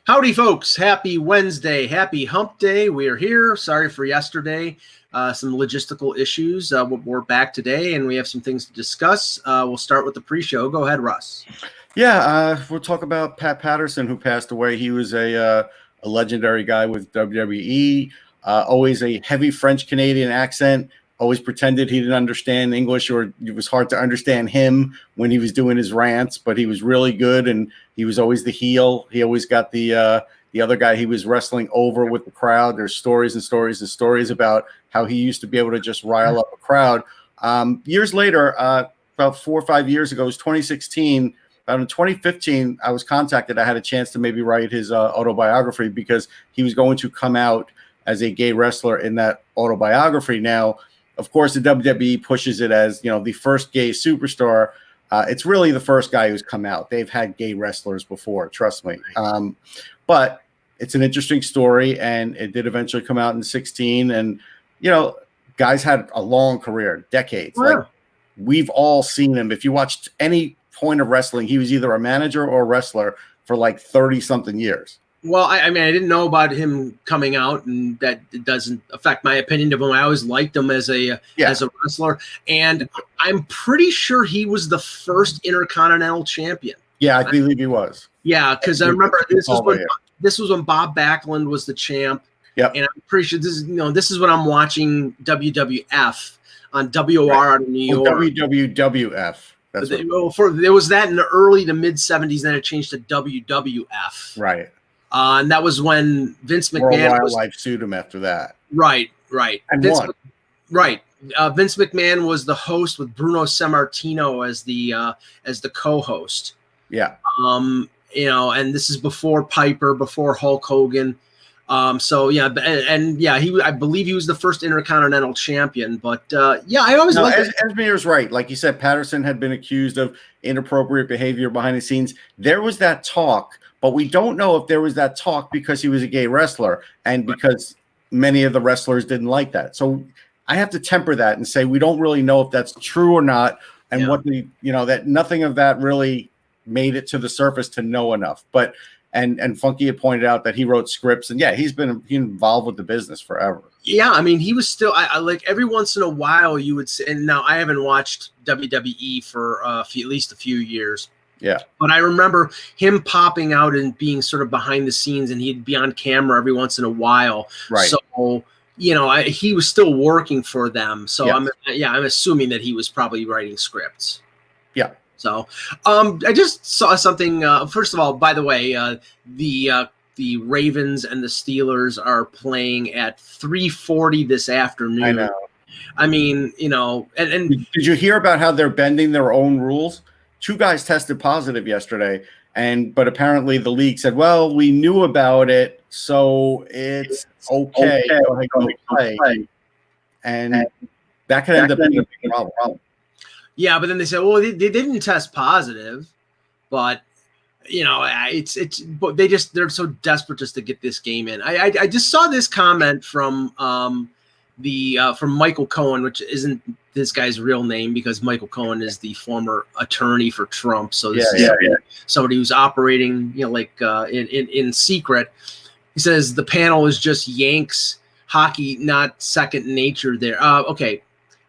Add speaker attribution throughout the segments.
Speaker 1: Howdy, folks. Happy Wednesday. Happy hump day. We are here. Sorry for yesterday. Some logistical issues. We're back today, and we have some things to discuss. We'll start with the pre-show. Go ahead, Russ.
Speaker 2: Yeah, we'll talk about Pat Patterson, who passed away. He was a legendary guy with WWE, always a heavy French-Canadian accent, always pretended he didn't understand English, or it was hard to understand him when he was doing his rants, but he was really good, and he was always the heel. He always got the other guy he was wrestling over with the crowd. There's stories and stories and stories about how he used to be able to just rile up a crowd. Years later, about 4 or 5 years ago, it was 2016, in 2015, I was contacted. I had a chance to maybe write his autobiography because he was going to come out as a gay wrestler in that autobiography. Now, of course, the WWE pushes it as, the first gay superstar. It's really the first guy who's come out. They've had gay wrestlers before, trust me. But it's an interesting story, and it did eventually come out in 16. And, guys had a long career, decades.
Speaker 1: Yeah.
Speaker 2: Like, we've all seen him. If you watched any point of wrestling, he was either a manager or a wrestler for like 30-something years.
Speaker 1: Well, I mean, I didn't know about him coming out, and that it doesn't affect my opinion of him. I always liked him as a wrestler, and I'm pretty sure he was the first Intercontinental Champion.
Speaker 2: Yeah, I believe he was.
Speaker 1: Yeah, because I remember this was when Bob Backlund was the champ.
Speaker 2: Yep.
Speaker 1: And I'm pretty sure this is when I'm watching WWF on WOR out of New York.
Speaker 2: WWF.
Speaker 1: There was that in the early to mid 70s, then it changed to WWF.
Speaker 2: Right.
Speaker 1: And that was when Vince McMahon
Speaker 2: Wildlife sued him after that.
Speaker 1: Right.
Speaker 2: And
Speaker 1: Vince,
Speaker 2: won.
Speaker 1: Right. Vince McMahon was the host with Bruno Sammartino as the co-host.
Speaker 2: Yeah.
Speaker 1: And this is before Piper, before Hulk Hogan. I believe he was the first Intercontinental Champion. But I always liked it.
Speaker 2: Esmier's right. Like you said, Patterson had been accused of inappropriate behavior behind the scenes. There was that talk, but we don't know if there was that talk because he was a gay wrestler and because many of the wrestlers didn't like that. So I have to temper that and say we don't really know if that's true or not, and that nothing of that really made it to the surface to know enough. But and Funky had pointed out that he wrote scripts, and he's been involved with the business forever. Yeah,
Speaker 1: I mean, he was still I like every once in a while you would say, and now I haven't watched WWE for at least a few years.
Speaker 2: Yeah.
Speaker 1: But I remember him popping out and being sort of behind the scenes, and he'd be on camera every once in a while.
Speaker 2: Right.
Speaker 1: So, he was still working for them. So
Speaker 2: yes.
Speaker 1: I'm assuming that he was probably writing scripts.
Speaker 2: Yeah.
Speaker 1: So, I just saw something. First of all, by the way, the Ravens and the Steelers are playing at 3:40 this afternoon.
Speaker 2: I know.
Speaker 1: I mean, and
Speaker 2: did you hear about how they're bending their own rules? 2 guys tested positive yesterday, but apparently the league said, "Well, we knew about it, so it's okay to play." And that could end up being a big problem.
Speaker 1: Yeah, but then they said, "Well, they didn't test positive," but but they're so desperate just to get this game in. I just saw this comment from from Michael Cohen, which isn't this guy's real name because Michael Cohen is the former attorney for Trump. So this is somebody who's operating, in secret. He says the panel is just Yanks hockey, not second nature there. Okay.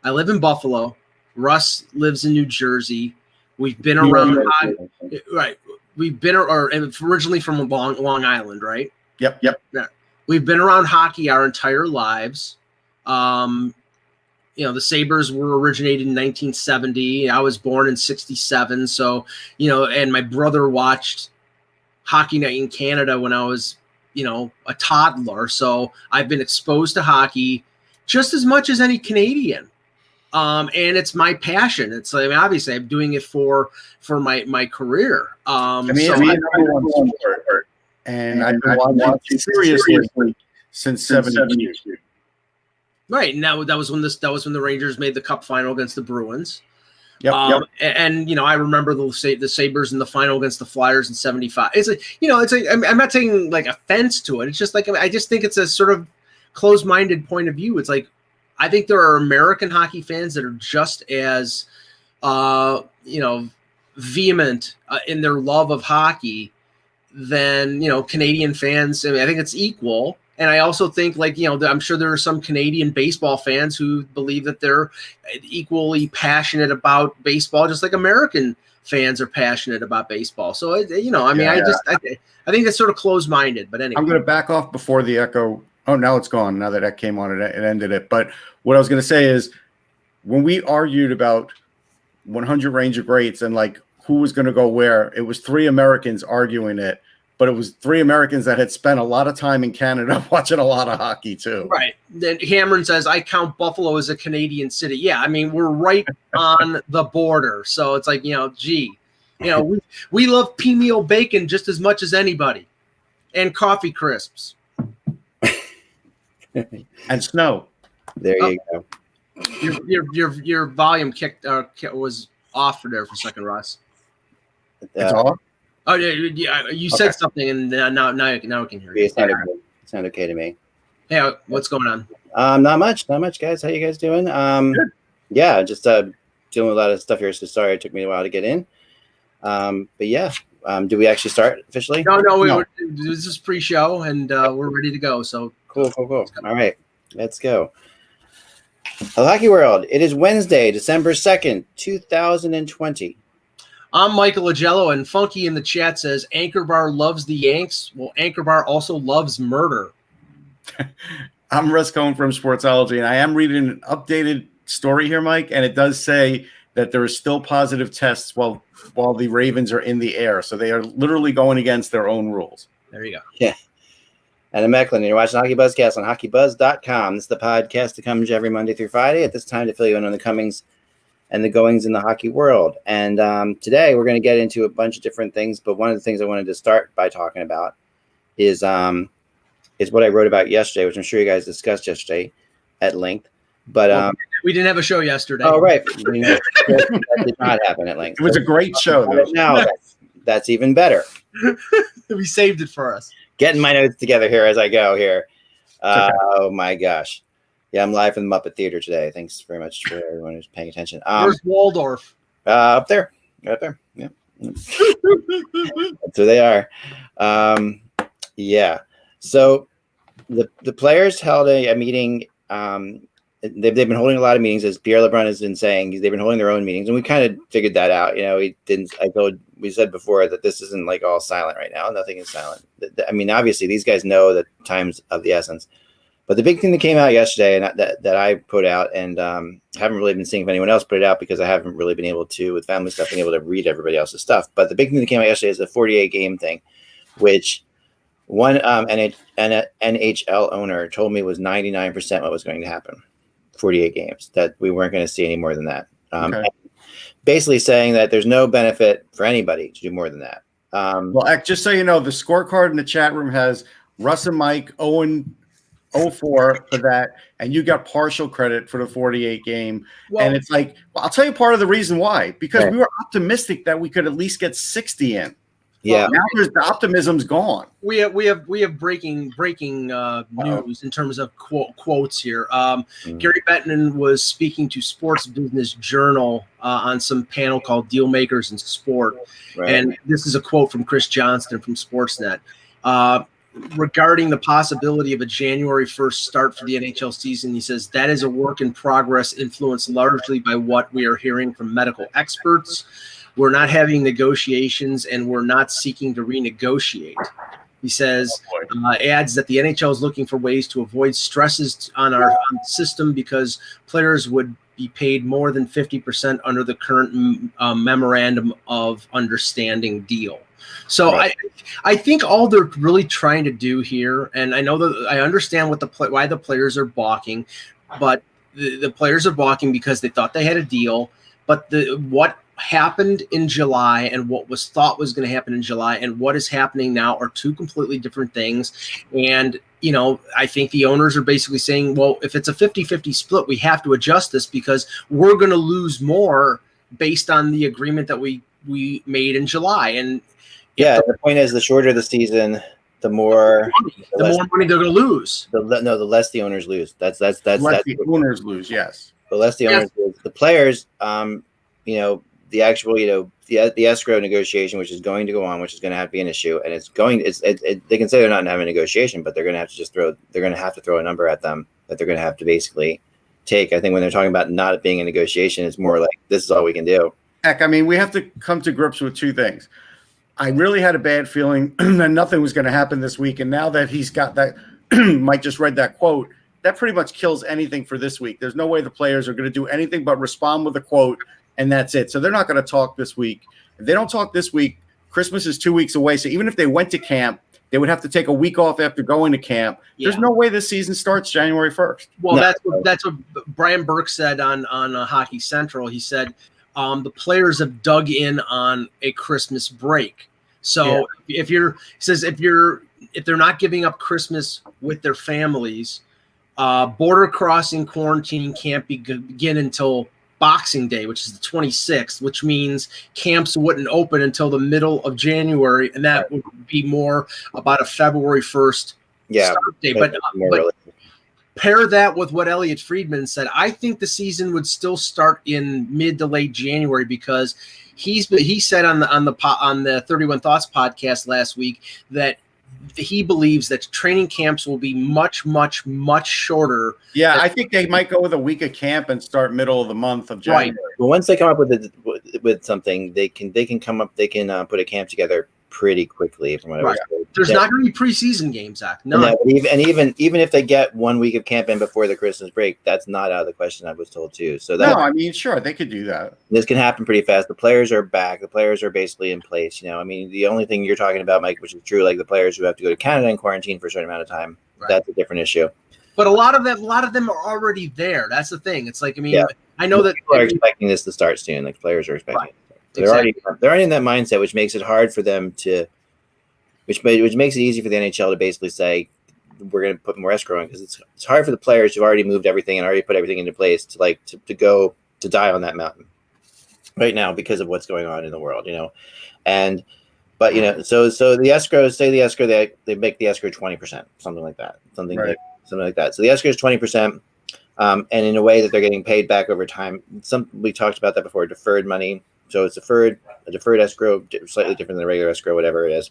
Speaker 1: I live in Buffalo. Russ lives in New Jersey. We've been around hockey, right? We've been originally from Long Island, right?
Speaker 2: Yep.
Speaker 1: Yeah. We've been around hockey our entire lives. The Sabres were originated in 1970. I was born in 67. So, and my brother watched Hockey Night in Canada when I was, a toddler. So I've been exposed to hockey just as much as any Canadian. And it's my passion. It's obviously I'm doing it for my career.
Speaker 2: I've been watching seriously since 72.
Speaker 1: Right, and that was when the Rangers made the Cup final against the Bruins.
Speaker 2: Yep.
Speaker 1: And I remember the Sabres in the final against the Flyers in 75. It's I'm not taking like offense to it. It's just I just think it's a sort of closed-minded point of view. It's like I think there are American hockey fans that are just as vehement in their love of hockey then Canadian fans. I mean, I think it's equal. And I also think, I'm sure there are some Canadian baseball fans who believe that they're equally passionate about baseball, just like American fans are passionate about baseball. So, I think that's sort of closed-minded. But anyway,
Speaker 2: I'm going to back off before the echo. Oh, now it's gone. Now that came on, it ended it. But what I was going to say is, when we argued about 100 Ranger greats and who was going to go where, it was 3 Americans arguing it. But it was 3 Americans that had spent a lot of time in Canada watching a lot of hockey too.
Speaker 1: Right. Then Cameron says, I count Buffalo as a Canadian city. Yeah, I mean, we're right on the border. So it's we love P-meal bacon just as much as anybody. And coffee crisps.
Speaker 2: And snow.
Speaker 3: There you go.
Speaker 1: Your volume was off there for a second, Ross.
Speaker 2: It's off?
Speaker 1: Oh yeah, you said something, and now I can hear you.
Speaker 3: It sounded okay to me.
Speaker 1: Hey, what's going on?
Speaker 3: Not much, guys. How you guys doing? Yeah, just doing a lot of stuff here. So sorry, it took me a while to get in. But yeah, do we actually start officially?
Speaker 1: No. This is pre-show, and we're ready to go. So
Speaker 3: cool. All right, let's go. Hello, Hockey World. It is Wednesday, December 2nd, 2020.
Speaker 1: I'm Michael Agello, and Funky in the chat says Anchor Bar loves the Yanks. Well, Anchor Bar also loves murder.
Speaker 2: I'm Russ Cohen from Sportsology, and I am reading an updated story here, Mike, and it does say that there are still positive tests while the Ravens are in the air. So they are literally going against their own rules.
Speaker 1: There you go.
Speaker 3: Yeah. And I'm Mecklin, and you're watching HockeyBuzzcast on HockeyBuzz.com. This is the podcast that comes every Monday through Friday at this time to fill you in on the comings and the goings in the hockey world. And today we're going to get into a bunch of different things, but one of the things I wanted to start by talking about is what I wrote about yesterday, which I'm sure you guys discussed yesterday at length. But
Speaker 1: we didn't have a show yesterday.
Speaker 3: Oh, right. That did not happen at length.
Speaker 2: It was a great show.
Speaker 3: Now that's even better.
Speaker 1: We saved it for us.
Speaker 3: Getting my notes together here as I go here. Oh, my gosh. Yeah, I'm live from the Muppet Theater today. Thanks very much for everyone who's paying attention.
Speaker 1: Where's Waldorf?
Speaker 3: Up there. Right there. Yeah. That's where they are. Yeah. So the players held a meeting. They've been holding a lot of meetings, as Pierre LeBrun has been saying. They've been holding their own meetings, and we kind of figured that out. We said before that this isn't all silent right now. Nothing is silent. I mean, obviously, these guys know that time's of the essence. But the big thing that came out yesterday, and that I put out, and haven't really been seeing if anyone else put it out because I haven't really been able to, with family stuff, been able to read everybody else's stuff. But the big thing that came out yesterday is the 48 game thing, which one NHL owner told me was 99% what was going to happen. 48 games, that we weren't going to see any more than that. Okay. Basically saying that there's no benefit for anybody to do more than that.
Speaker 2: Well, just so you know, the scorecard in the chat room has Russ and Mike 0-4 for that, and you got partial credit for the 48 game. Well, and it's I'll tell you part of the reason why, because we were optimistic that we could at least get 60 in.
Speaker 3: Yeah.
Speaker 2: Now the optimism's gone.
Speaker 1: We have breaking news in terms of quotes here. Gary Bettman was speaking to Sports Business Journal on some panel called Deal Makers in Sport, and this is a quote from Chris Johnston from Sportsnet regarding the possibility of a January 1st start for the NHL season. He says that is a work in progress, influenced largely by what we are hearing from medical experts. We're not having negotiations, and we're not seeking to renegotiate. He says, adds that the NHL is looking for ways to avoid stresses on our system because players would be paid more than 50% under the current memorandum of understanding deal. So I think all they're really trying to do here, and I know that I understand why the players are balking, but the players are balking because they thought they had a deal, but what happened in July and what was thought was going to happen in July and what is happening now are two completely different things. And, I think the owners are basically saying, well, if it's a 50-50 split, we have to adjust this because we're going to lose more based on the agreement that we made in July. And
Speaker 3: the point is, the shorter the season, the more
Speaker 2: money they're going to lose.
Speaker 3: The less the owners lose. That's the
Speaker 2: owners lose. Yes.
Speaker 3: The less the owners lose. The players, the actual, the escrow negotiation, which is going to go on, which is going to have to be an issue, and they can say they're not having a negotiation, but they're going to have to throw a number at them that they're going to have to basically take. I think when they're talking about not being a negotiation, it's more like, this is all we can do.
Speaker 2: Heck, I mean, we have to come to grips with two things. I really had a bad feeling that nothing was going to happen this week, and now that he's got that, Mike just read that quote, that pretty much kills anything for this week. There's no way the players are going to do anything but respond with a quote, and that's it. So they're not going to talk this week. If they don't talk this week, Christmas is 2 weeks away. So even if they went to camp, they would have to take a week off after going to camp. Yeah. There's no way this season starts January 1st.
Speaker 1: Well, that's what Brian Burke said on Hockey Central. He said the players have dug in on a Christmas break. So if they're not giving up Christmas with their families, border crossing quarantine can't begin until Boxing Day, which is the 26th, which means camps wouldn't open until the middle of January, and that would be more about a February 1st start date. But pair that with what Elliot Friedman said. I think the season would still start in mid to late January, because he said on the 31 Thoughts podcast last week that he believes that training camps will be much, much, much shorter.
Speaker 2: Yeah, I think they might go with a week of camp and start middle of the month of January.
Speaker 3: Right. Well, once they come up with something, they can put a camp together pretty quickly. From what I was told.
Speaker 1: There's not going to be preseason games, Zach. No.
Speaker 3: And even if they get 1 week of camp in before the Christmas break, that's not out of the question. I was told too. So
Speaker 2: sure, they could do that.
Speaker 3: This can happen pretty fast. The players are back. The players are basically in place. The only thing you're talking about, Mike, which is true, like the players who have to go to Canada and quarantine for a certain amount of time, that's a different issue.
Speaker 1: But a lot of them are already there. That's the thing. It's like, I know that
Speaker 3: people are expecting this to start soon. Like players are expecting it. So they're already in that mindset, which makes it hard for them to, which makes it easy for the NHL to basically say, we're going to put more escrow in, because it's hard for the players who've already moved everything and already put everything into place to go to die on that mountain right now because of what's going on in the world, so the escrow, they make the escrow 20%, something like that, something like that. So the escrow is 20%, and in a way that they're getting paid back over time. We talked about that before, deferred money. So it's a deferred escrow, slightly different than a regular escrow, whatever it is.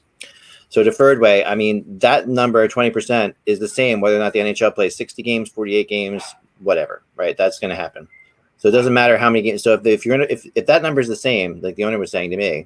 Speaker 3: So deferred way, that number, 20%, is the same whether or not the NHL plays 60 games, 48 games, whatever, right? That's going to happen. So it doesn't matter how many games. So if that number is the same, like the owner was saying to me,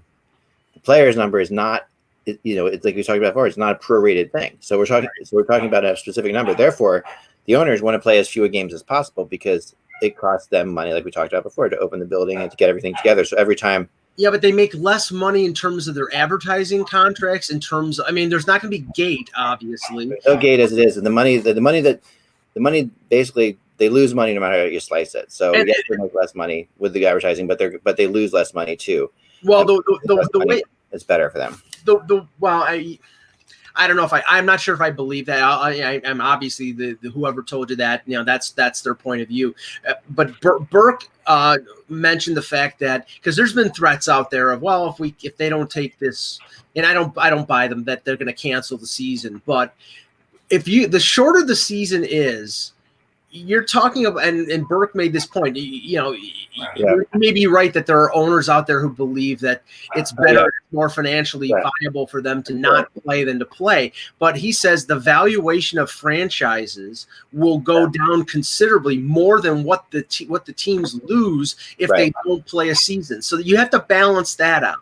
Speaker 3: the player's number is not, it's like we talked about before, it's not a prorated thing. So we're talking about a specific number. Therefore, the owners want to play as few games as possible, because it costs them money, like we talked about before, to open the building and to get everything together. So every time.
Speaker 1: Yeah, but they make less money in terms of their advertising contracts. There's not going to be gate, obviously.
Speaker 3: There's no gate as it is, and the money basically, they lose money no matter how you slice it. So yes, they make less money with the advertising, but they lose less money too.
Speaker 1: Well, the way
Speaker 3: it's better for them.
Speaker 1: I don't know if I'm not sure if I believe that. I'm obviously the whoever told you that, that's their point of view. But Burke mentioned the fact that, because there's been threats out there of, well, if they don't take this, and I don't buy them, that they're going to cancel the season. But the shorter the season is, you're talking about, and Burke made this point, you may be right that there are owners out there who believe that it's better, more financially viable for them to not play than to play. But he says the valuation of franchises will go down considerably more than what the teams lose if they don't play a season. So you have to balance that out.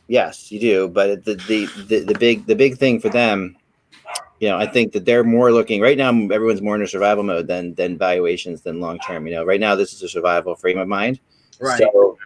Speaker 3: Yes, you do. But the big thing for them, I think that they're more looking right now. Everyone's more in a survival mode than valuations than long term. Right now, this is a survival frame of mind.
Speaker 1: Right.
Speaker 3: So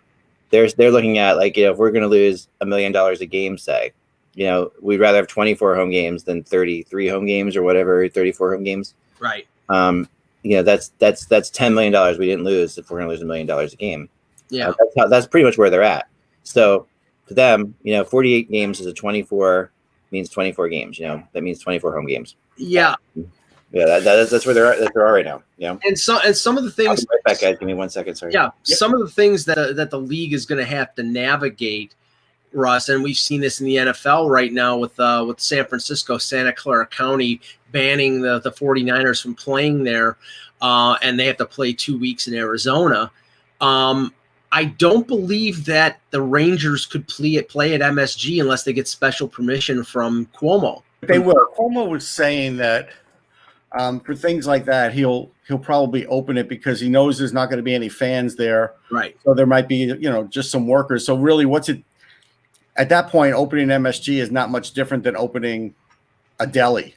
Speaker 3: they're looking at, like, if we're going to lose $1 million a game, say, we'd rather have 24 home games than 33 home games or whatever, 34 home games.
Speaker 1: Right.
Speaker 3: That's $10 million we didn't lose if we're going to lose $1 million a game.
Speaker 1: Yeah.
Speaker 3: That's pretty much where they're at. So to them, 48 games is a 24. Means 24 games, that means 24 home games.
Speaker 1: Yeah.
Speaker 3: That's where they're at. That's where they are right now.
Speaker 1: And some of the things.
Speaker 3: I'll be right back, guys. Give me 1 second. Sorry.
Speaker 1: Yeah. Yep. Some of the things that the league is going to have to navigate, Russ, and we've seen this in the NFL right now with San Francisco, Santa Clara County banning the 49ers from playing there, and they have to play 2 weeks in Arizona. I don't believe that the Rangers could play at MSG unless they get special permission from Cuomo.
Speaker 2: They will. Cuomo was saying that for things like that, he'll probably open it because he knows there's not going to be any fans there.
Speaker 1: Right.
Speaker 2: So there might be, just some workers. So really, at that point, opening MSG is not much different than opening a deli.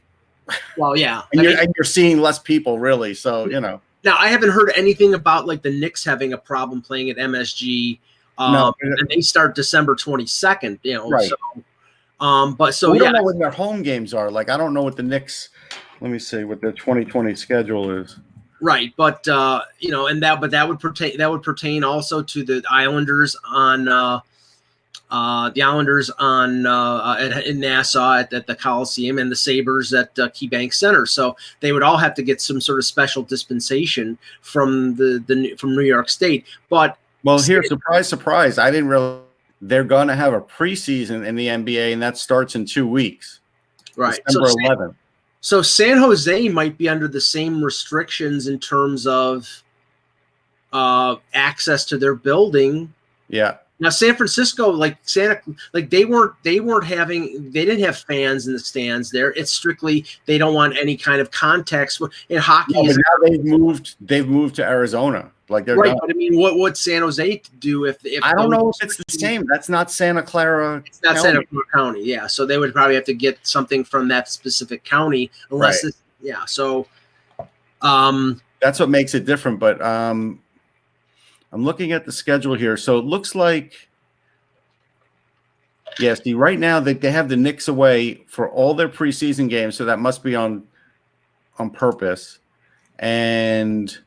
Speaker 1: Well, yeah.
Speaker 2: and you're seeing less people, really. So,
Speaker 1: Now, I haven't heard anything about like the Knicks having a problem playing at MSG.
Speaker 2: No,
Speaker 1: and they start December 22nd.
Speaker 2: Right.
Speaker 1: So,
Speaker 2: we don't know when their home games are. Like, I don't know what the Knicks. Let me see what their 2020 schedule is.
Speaker 1: Right, but that would pertain also to the Islanders in Nassau at the Coliseum and the Sabres at KeyBank Center. So they would all have to get some sort of special dispensation from from New York State. But
Speaker 2: here, surprise, I didn't realize they're going to have a preseason in the NBA, and that starts in 2 weeks.
Speaker 1: Right,
Speaker 2: December 11th.
Speaker 1: So San Jose might be under the same restrictions in terms of access to their building.
Speaker 2: Yeah.
Speaker 1: Now San Francisco, they didn't have fans in the stands there. It's strictly they don't want any kind of context in hockey.
Speaker 2: But now they've moved to Arizona. Like they're
Speaker 1: right.
Speaker 2: done.
Speaker 1: But I mean, what would San Jose do if
Speaker 2: I don't know if it's the same. That's not Santa Clara.
Speaker 1: It's not Santa Clara County. Yeah. So they would probably have to get something from that specific county, unless
Speaker 2: right.
Speaker 1: Yeah. So
Speaker 2: that's what makes it different. But I'm looking at the schedule here. So it looks like, see, right now they have the Knicks away for all their preseason games. So that must be on purpose. And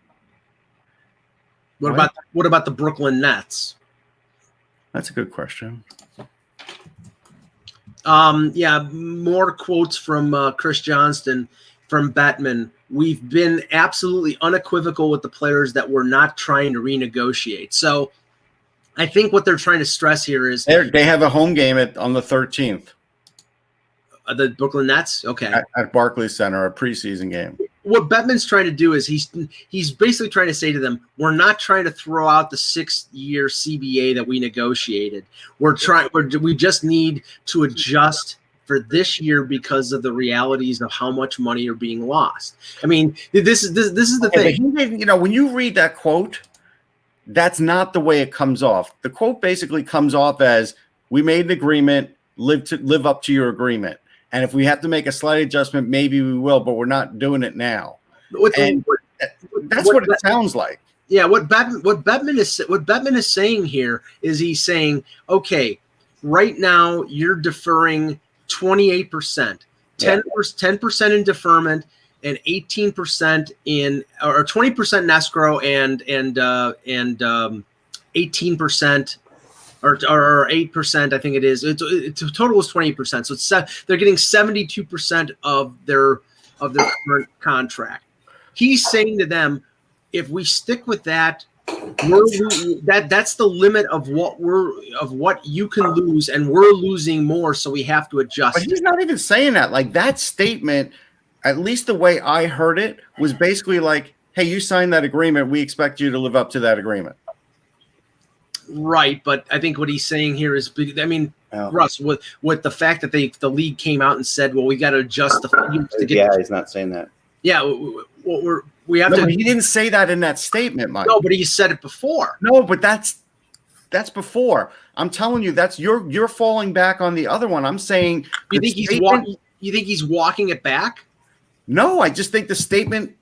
Speaker 1: what about the Brooklyn Nets?
Speaker 2: That's a good question.
Speaker 1: More quotes from Chris Johnston from Bettman. We've been absolutely unequivocal with the players that we're not trying to renegotiate. So I think what they're trying to stress here is
Speaker 2: they have a home game on the 13th.
Speaker 1: The Brooklyn Nets? Okay.
Speaker 2: At Barclays Center, a preseason game.
Speaker 1: What Bettman's trying to do is he's basically trying to say to them, we're not trying to throw out the 6-year CBA that we negotiated. We just need to adjust for this year because of the realities of how much money are being lost. I mean, this is the thing.
Speaker 2: When you read that quote, that's not the way it comes off. The quote basically comes off as, we made an agreement, live up to your agreement. And if we have to make a slight adjustment, maybe we will, but we're not doing it now. That's what it sounds like.
Speaker 1: Yeah, what Bettman is saying here is he's saying, okay, right now you're deferring 28%, 10% in deferment, and 18% or 20% in escrow, and 18%. Or 8%, I think it is. It's total is 20%. So they're getting 72% of their current contract. He's saying to them, if we stick with that, that's the limit of what you can lose, and we're losing more, so we have to adjust.
Speaker 2: But he's not even saying that. Like, that statement, at least the way I heard it, was basically like, hey, you signed that agreement, we expect you to live up to that agreement.
Speaker 1: Right, but I think what he's saying here is, Russ, with the fact that the league came out and said, well, we got to adjust the fees to get.
Speaker 3: Yeah, he's not saying that.
Speaker 1: Yeah, we have to.
Speaker 2: He didn't say that in that statement, Mike.
Speaker 1: No, but he said it before.
Speaker 2: No, but that's before. I'm telling you, that's you're falling back on the other one. I'm saying.
Speaker 1: You think he's walking it back?
Speaker 2: No, I just think the statement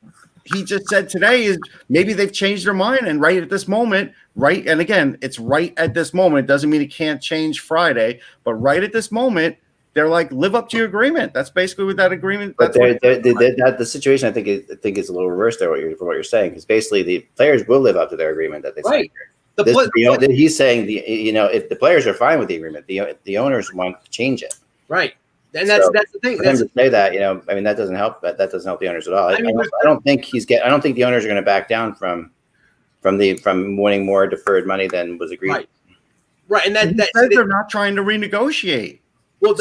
Speaker 2: he just said today is maybe they've changed their mind, and right at this moment. Right. And again, it's right at this moment. It doesn't mean it can't change Friday, but right at this moment, they're like, live up to your agreement. That's basically what that agreement.
Speaker 3: But the situation, I think is a little reversed there. What you're saying, because basically the players will live up to their agreement that they signed. Right. He's saying if the players are fine with the agreement, the owners want to change it.
Speaker 1: Right. And that's the thing.
Speaker 3: For him to say that, that doesn't help. That doesn't help the owners at all. I don't think the owners are going to back down from wanting more deferred money than was agreed.
Speaker 1: Right, and
Speaker 2: they're not trying to renegotiate.
Speaker 1: Well,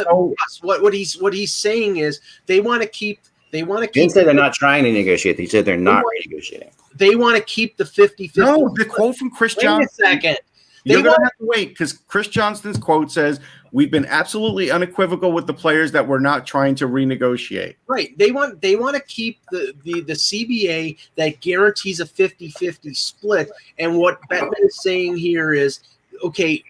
Speaker 1: what he's saying is they want to keep They want to
Speaker 3: He didn't
Speaker 1: keep.
Speaker 3: say they're not trying to negotiate. He said they're not renegotiating.
Speaker 1: They want to keep the 50-50.
Speaker 2: No, the quote from Chris
Speaker 1: Wait
Speaker 2: Johnson.
Speaker 1: a second.
Speaker 2: You're going to have to wait because Chris Johnston's quote says, "We've been absolutely unequivocal with the players that we're not trying to renegotiate."
Speaker 1: Right. They want to keep the CBA that guarantees a 50-50 split. And what Bettman is saying here is, okay,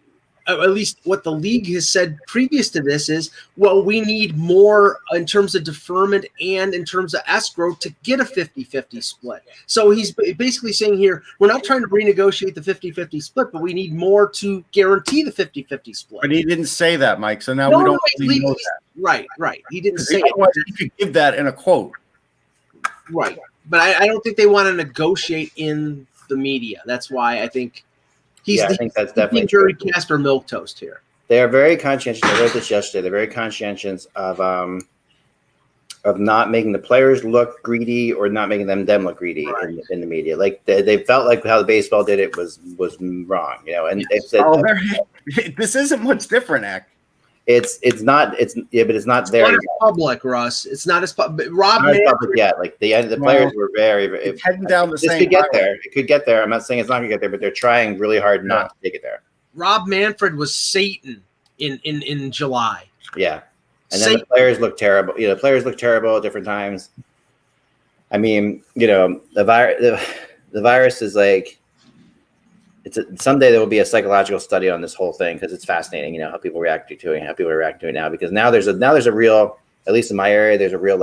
Speaker 1: at least what the league has said previous to this is, well, we need more in terms of deferment and in terms of escrow to get a 50-50 split. So he's basically saying here, we're not trying to renegotiate the 50-50 split, but we need more to guarantee the 50-50 split.
Speaker 2: But he didn't say that, Mike. So now we don't really know that.
Speaker 1: Right. He didn't say
Speaker 2: it. You could give that in a quote.
Speaker 1: Right. But I don't think they want to negotiate in the media. That's why I think I think that's definitely Jerry Casper milquetoast here.
Speaker 3: They are very conscientious. I wrote this yesterday. They're very conscientious of not making the players look greedy or not making them look greedy in the media. Like they felt like how the baseball did it was wrong, And they said,
Speaker 2: this isn't much different, Ack.
Speaker 3: But it's not very
Speaker 1: public, Russ. It's not as public. Rob
Speaker 3: not as public yet. Like the players were very
Speaker 2: heading down the same.
Speaker 3: Could get there. It could get there. I'm not saying it's not going to get there, but they're trying really hard not to take it there.
Speaker 1: Rob Manfred was Satan in July.
Speaker 3: Yeah, and then the players look terrible. The players look terrible at different times. I mean, the virus is like. Someday there will be a psychological study on this whole thing because it's fascinating, how people react to it and how people react to it now. Because now there's a real, at least in my area, there's a real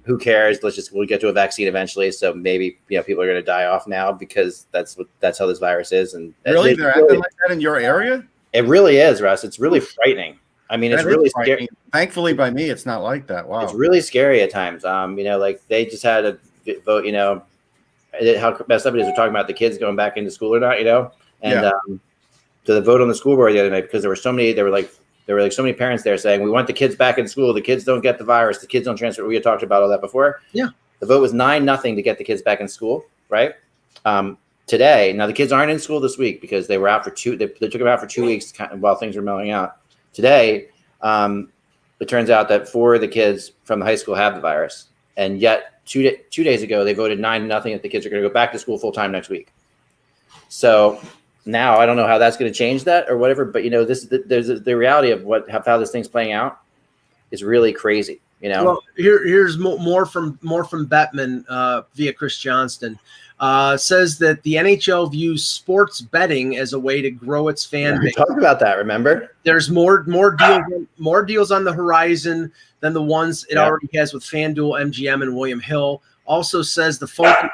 Speaker 3: who cares? We'll get to a vaccine eventually. So maybe people are going to die off now because that's how this virus is. And
Speaker 2: really, they're acting like that in your area?
Speaker 3: It really is, Russ. It's really frightening. I mean, it's really scary.
Speaker 2: Thankfully, by me, it's not like that. Wow,
Speaker 3: it's really scary at times. Like they just had a vote. How messed up it is. We're talking about the kids going back into school or not, and so the vote on the school board the other night because there were so many so many parents there saying we want the kids back in school. The kids don't get the virus. The kids don't transfer. We had talked about all that before.
Speaker 1: Yeah,
Speaker 3: the vote was 9-0 to get the kids back in school. Right today. Now the kids aren't in school this week because they were out for two. They took them out for 2 weeks while things were mellowing out. Today, it turns out that 4 of the kids from the high school have the virus, and yet. 2 days ago, they voted 9-0 that the kids are going to go back to school full time next week. So now I don't know how that's going to change that or whatever. But there's the reality of how this thing's playing out is really crazy.
Speaker 1: Well, here's more from Bettman via Chris Johnston. Says that the NHL views sports betting as a way to grow its fan base.
Speaker 3: We talked about that. Remember,
Speaker 1: there's more deals on the horizon than the ones it already has with FanDuel, MGM, and William Hill. Also says the focus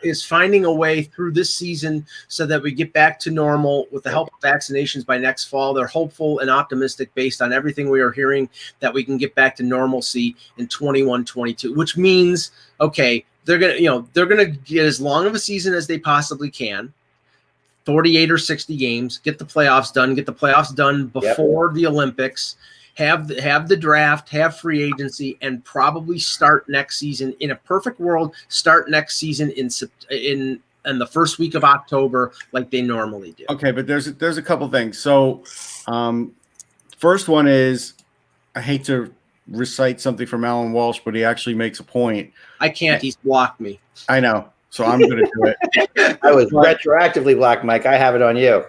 Speaker 1: is finding a way through this season so that we get back to normal with the help of vaccinations by next fall. They're hopeful and optimistic based on everything we are hearing that we can get back to normalcy in 21-22, which means, okay, they're gonna get as long of a season as they possibly can, 48 or 60 games, get the playoffs done before the Olympics, have the draft, have free agency, and probably start next season in a perfect world. Start next season in the first week of October like they normally do.
Speaker 2: Okay, but there's a couple things. So, first one is I hate to recite something from Alan Walsh, but he actually makes a point.
Speaker 1: I can't. He's blocked me.
Speaker 2: I know, so I'm going to do it.
Speaker 3: I was retroactively blocked, Mike. I have it on you.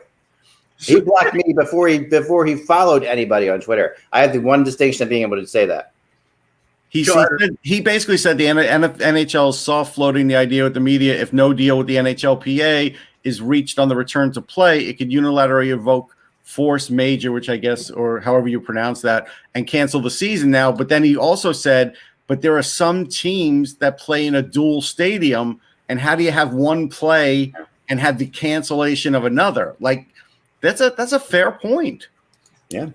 Speaker 3: He blocked me before he followed anybody on Twitter. I have the one distinction of being able to say that.
Speaker 2: He basically said the NHL is soft floating the idea with the media. If no deal with the NHLPA is reached on the return to play, it could unilaterally evoke force majeure, which I guess, or however you pronounce that, and cancel the season now. But then he also said, but there are some teams that play in a dual stadium, and how do you have one play and have the cancellation of another? Like, that's a fair point.
Speaker 3: Yeah.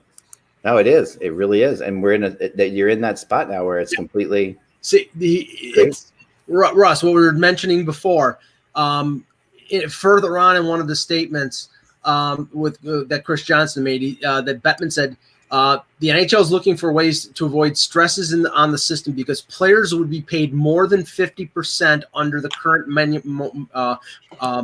Speaker 3: No, it is. It really is. And you're in that spot now where it's completely.
Speaker 1: See, it's Russ, what we were mentioning before, further on in one of the statements that Chris Johnson made, that Bettman said, The NHL is looking for ways to avoid stresses on the system because players would be paid more than 50% under the current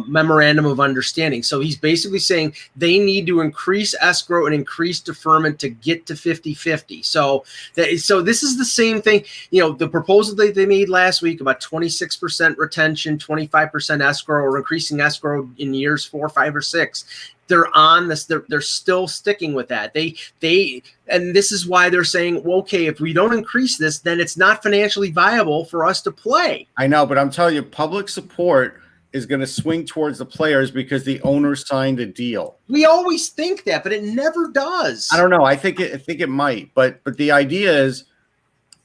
Speaker 1: memorandum of understanding. So he's basically saying they need to increase escrow and increase deferment to get to 50-50. So this is the same thing. The proposal that they made last week about 26% retention, 25% escrow, or increasing escrow in years 4, 5, or 6. They're on this. They're still sticking with that. And this is why they're saying, well, okay, if we don't increase this, then it's not financially viable for us to play.
Speaker 2: I know, but I'm telling you, public support is going to swing towards the players because the owners signed a deal.
Speaker 1: We always think that, but it never does.
Speaker 2: I don't know. I think it might, but the idea is,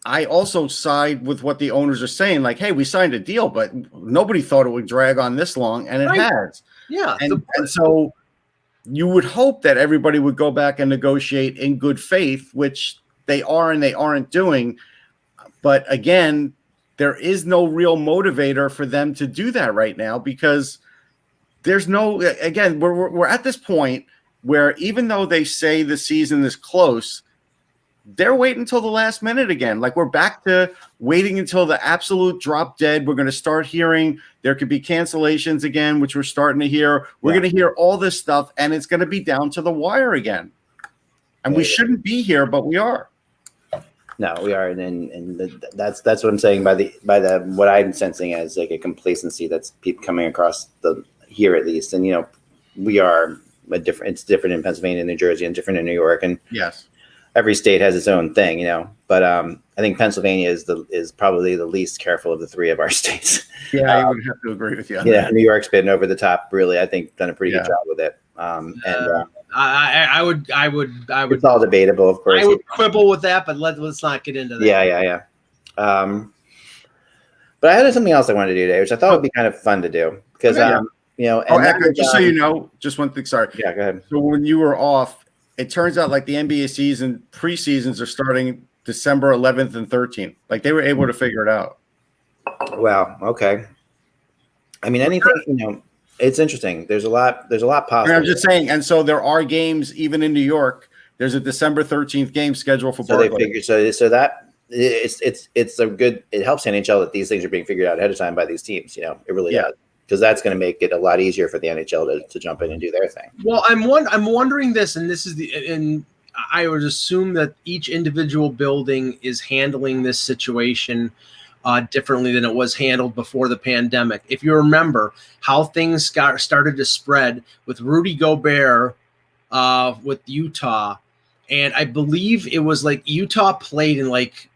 Speaker 2: I also side with what the owners are saying. Like, hey, we signed a deal, but nobody thought it would drag on this long, and it has.
Speaker 1: Yeah,
Speaker 2: and so. You would hope that everybody would go back and negotiate in good faith, which they are and they aren't doing. But again, there is no real motivator for them to do that right now because there's no, again, we're at this point where even though they say the season is close, they're waiting until the last minute again. Like we're back to waiting until the absolute drop dead. We're going to start hearing there could be cancellations again, which we're starting to hear. We're going to hear all this stuff, and it's going to be down to the wire again. And we shouldn't be here, but we are.
Speaker 3: No, we are, and that's what I'm saying by the what I'm sensing as like a complacency that's coming across here at least. And we are it's different in Pennsylvania, New Jersey, and different in New York, and
Speaker 2: yes.
Speaker 3: Every state has its own thing, but I think Pennsylvania is probably the least careful of the three of our states.
Speaker 2: Yeah, I would have to agree with you.
Speaker 3: Yeah, New York's been over the top, really. I think done a pretty good job with it.
Speaker 1: I would.
Speaker 3: It's all debatable, of course.
Speaker 1: I would quibble with that, but let's not get into that.
Speaker 3: Yeah. But I had something else I wanted to do today, which I thought would be kind of fun to do because
Speaker 2: just so you know, just one thing. Sorry.
Speaker 3: Yeah, go ahead.
Speaker 2: So when you were off. It turns out like the NBA season preseasons are starting December 11th and 13th. Like they were able to figure it out.
Speaker 3: Wow. Okay. I mean, anything, it's interesting. There's a lot possible.
Speaker 2: I'm just saying. And so there are games even in New York. There's a December 13th game scheduled for.
Speaker 3: So they figured. So that it's a good. It helps NHL that these things are being figured out ahead of time by these teams. It really does. Because that's going to make it a lot easier for the NHL to jump in and do their thing.
Speaker 1: Well, I'm wondering this, and this is and I would assume that each individual building is handling this situation differently than it was handled before the pandemic. If you remember how things started to spread with Rudy Gobert with Utah, and I believe it was like Utah played in like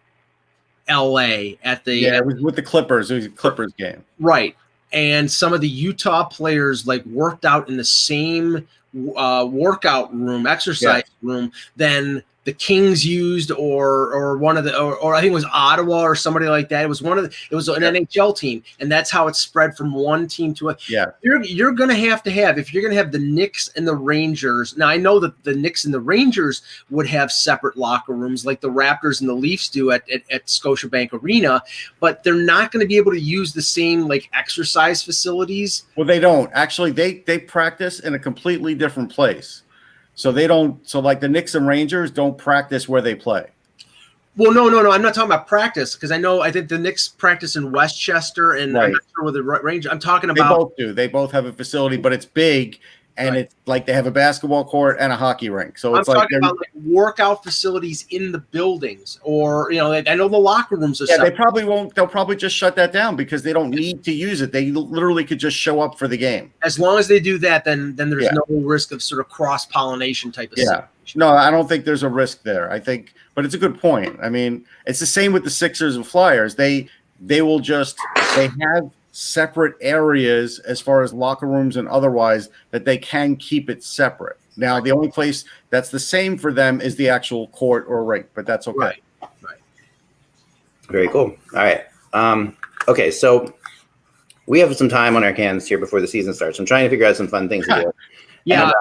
Speaker 1: L.A.
Speaker 2: it was with the Clippers. It was a Clippers game,
Speaker 1: right? And some of the Utah players like worked out in the same workout room, exercise room than the Kings used, or one of the, or I think it was Ottawa or somebody like that. It was an NHL team, and that's how it spread from one team to a.
Speaker 2: Yeah,
Speaker 1: you're going to have if you're going to have the Knicks and the Rangers. Now I know that the Knicks and the Rangers would have separate locker rooms like the Raptors and the Leafs do at Scotiabank Arena, but they're not going to be able to use the same like exercise facilities.
Speaker 2: Well, they don't actually. They practice in a completely different place. So they don't. So like the Knicks and Rangers don't practice where they play.
Speaker 1: Well, no. I'm not talking about practice because I think the Knicks practice in Westchester, and I'm not sure where the Rangers. I'm talking about.
Speaker 2: They both do. They both have a facility, but it's big, and it's like they have a basketball court and a hockey rink. So it's
Speaker 1: talking about like workout facilities in the buildings, or I know the locker rooms are.
Speaker 2: Yeah, they probably won't. They'll probably just shut that down because they don't need to use it. They literally could just show up for the game.
Speaker 1: As long as they do that, then there's no risk of sort of cross pollination type of situation.
Speaker 2: No, I don't think there's a risk there. I think, but it's a good point. I mean, it's the same with the Sixers and Flyers. They have separate areas as far as locker rooms and otherwise that they can keep it separate. Now, the only place that's the same for them is the actual court or rink, but that's okay.
Speaker 1: Right.
Speaker 3: Very cool. All right. Okay, so we have some time on our hands here before the season starts. I'm trying to figure out some fun things to do.
Speaker 1: Yeah.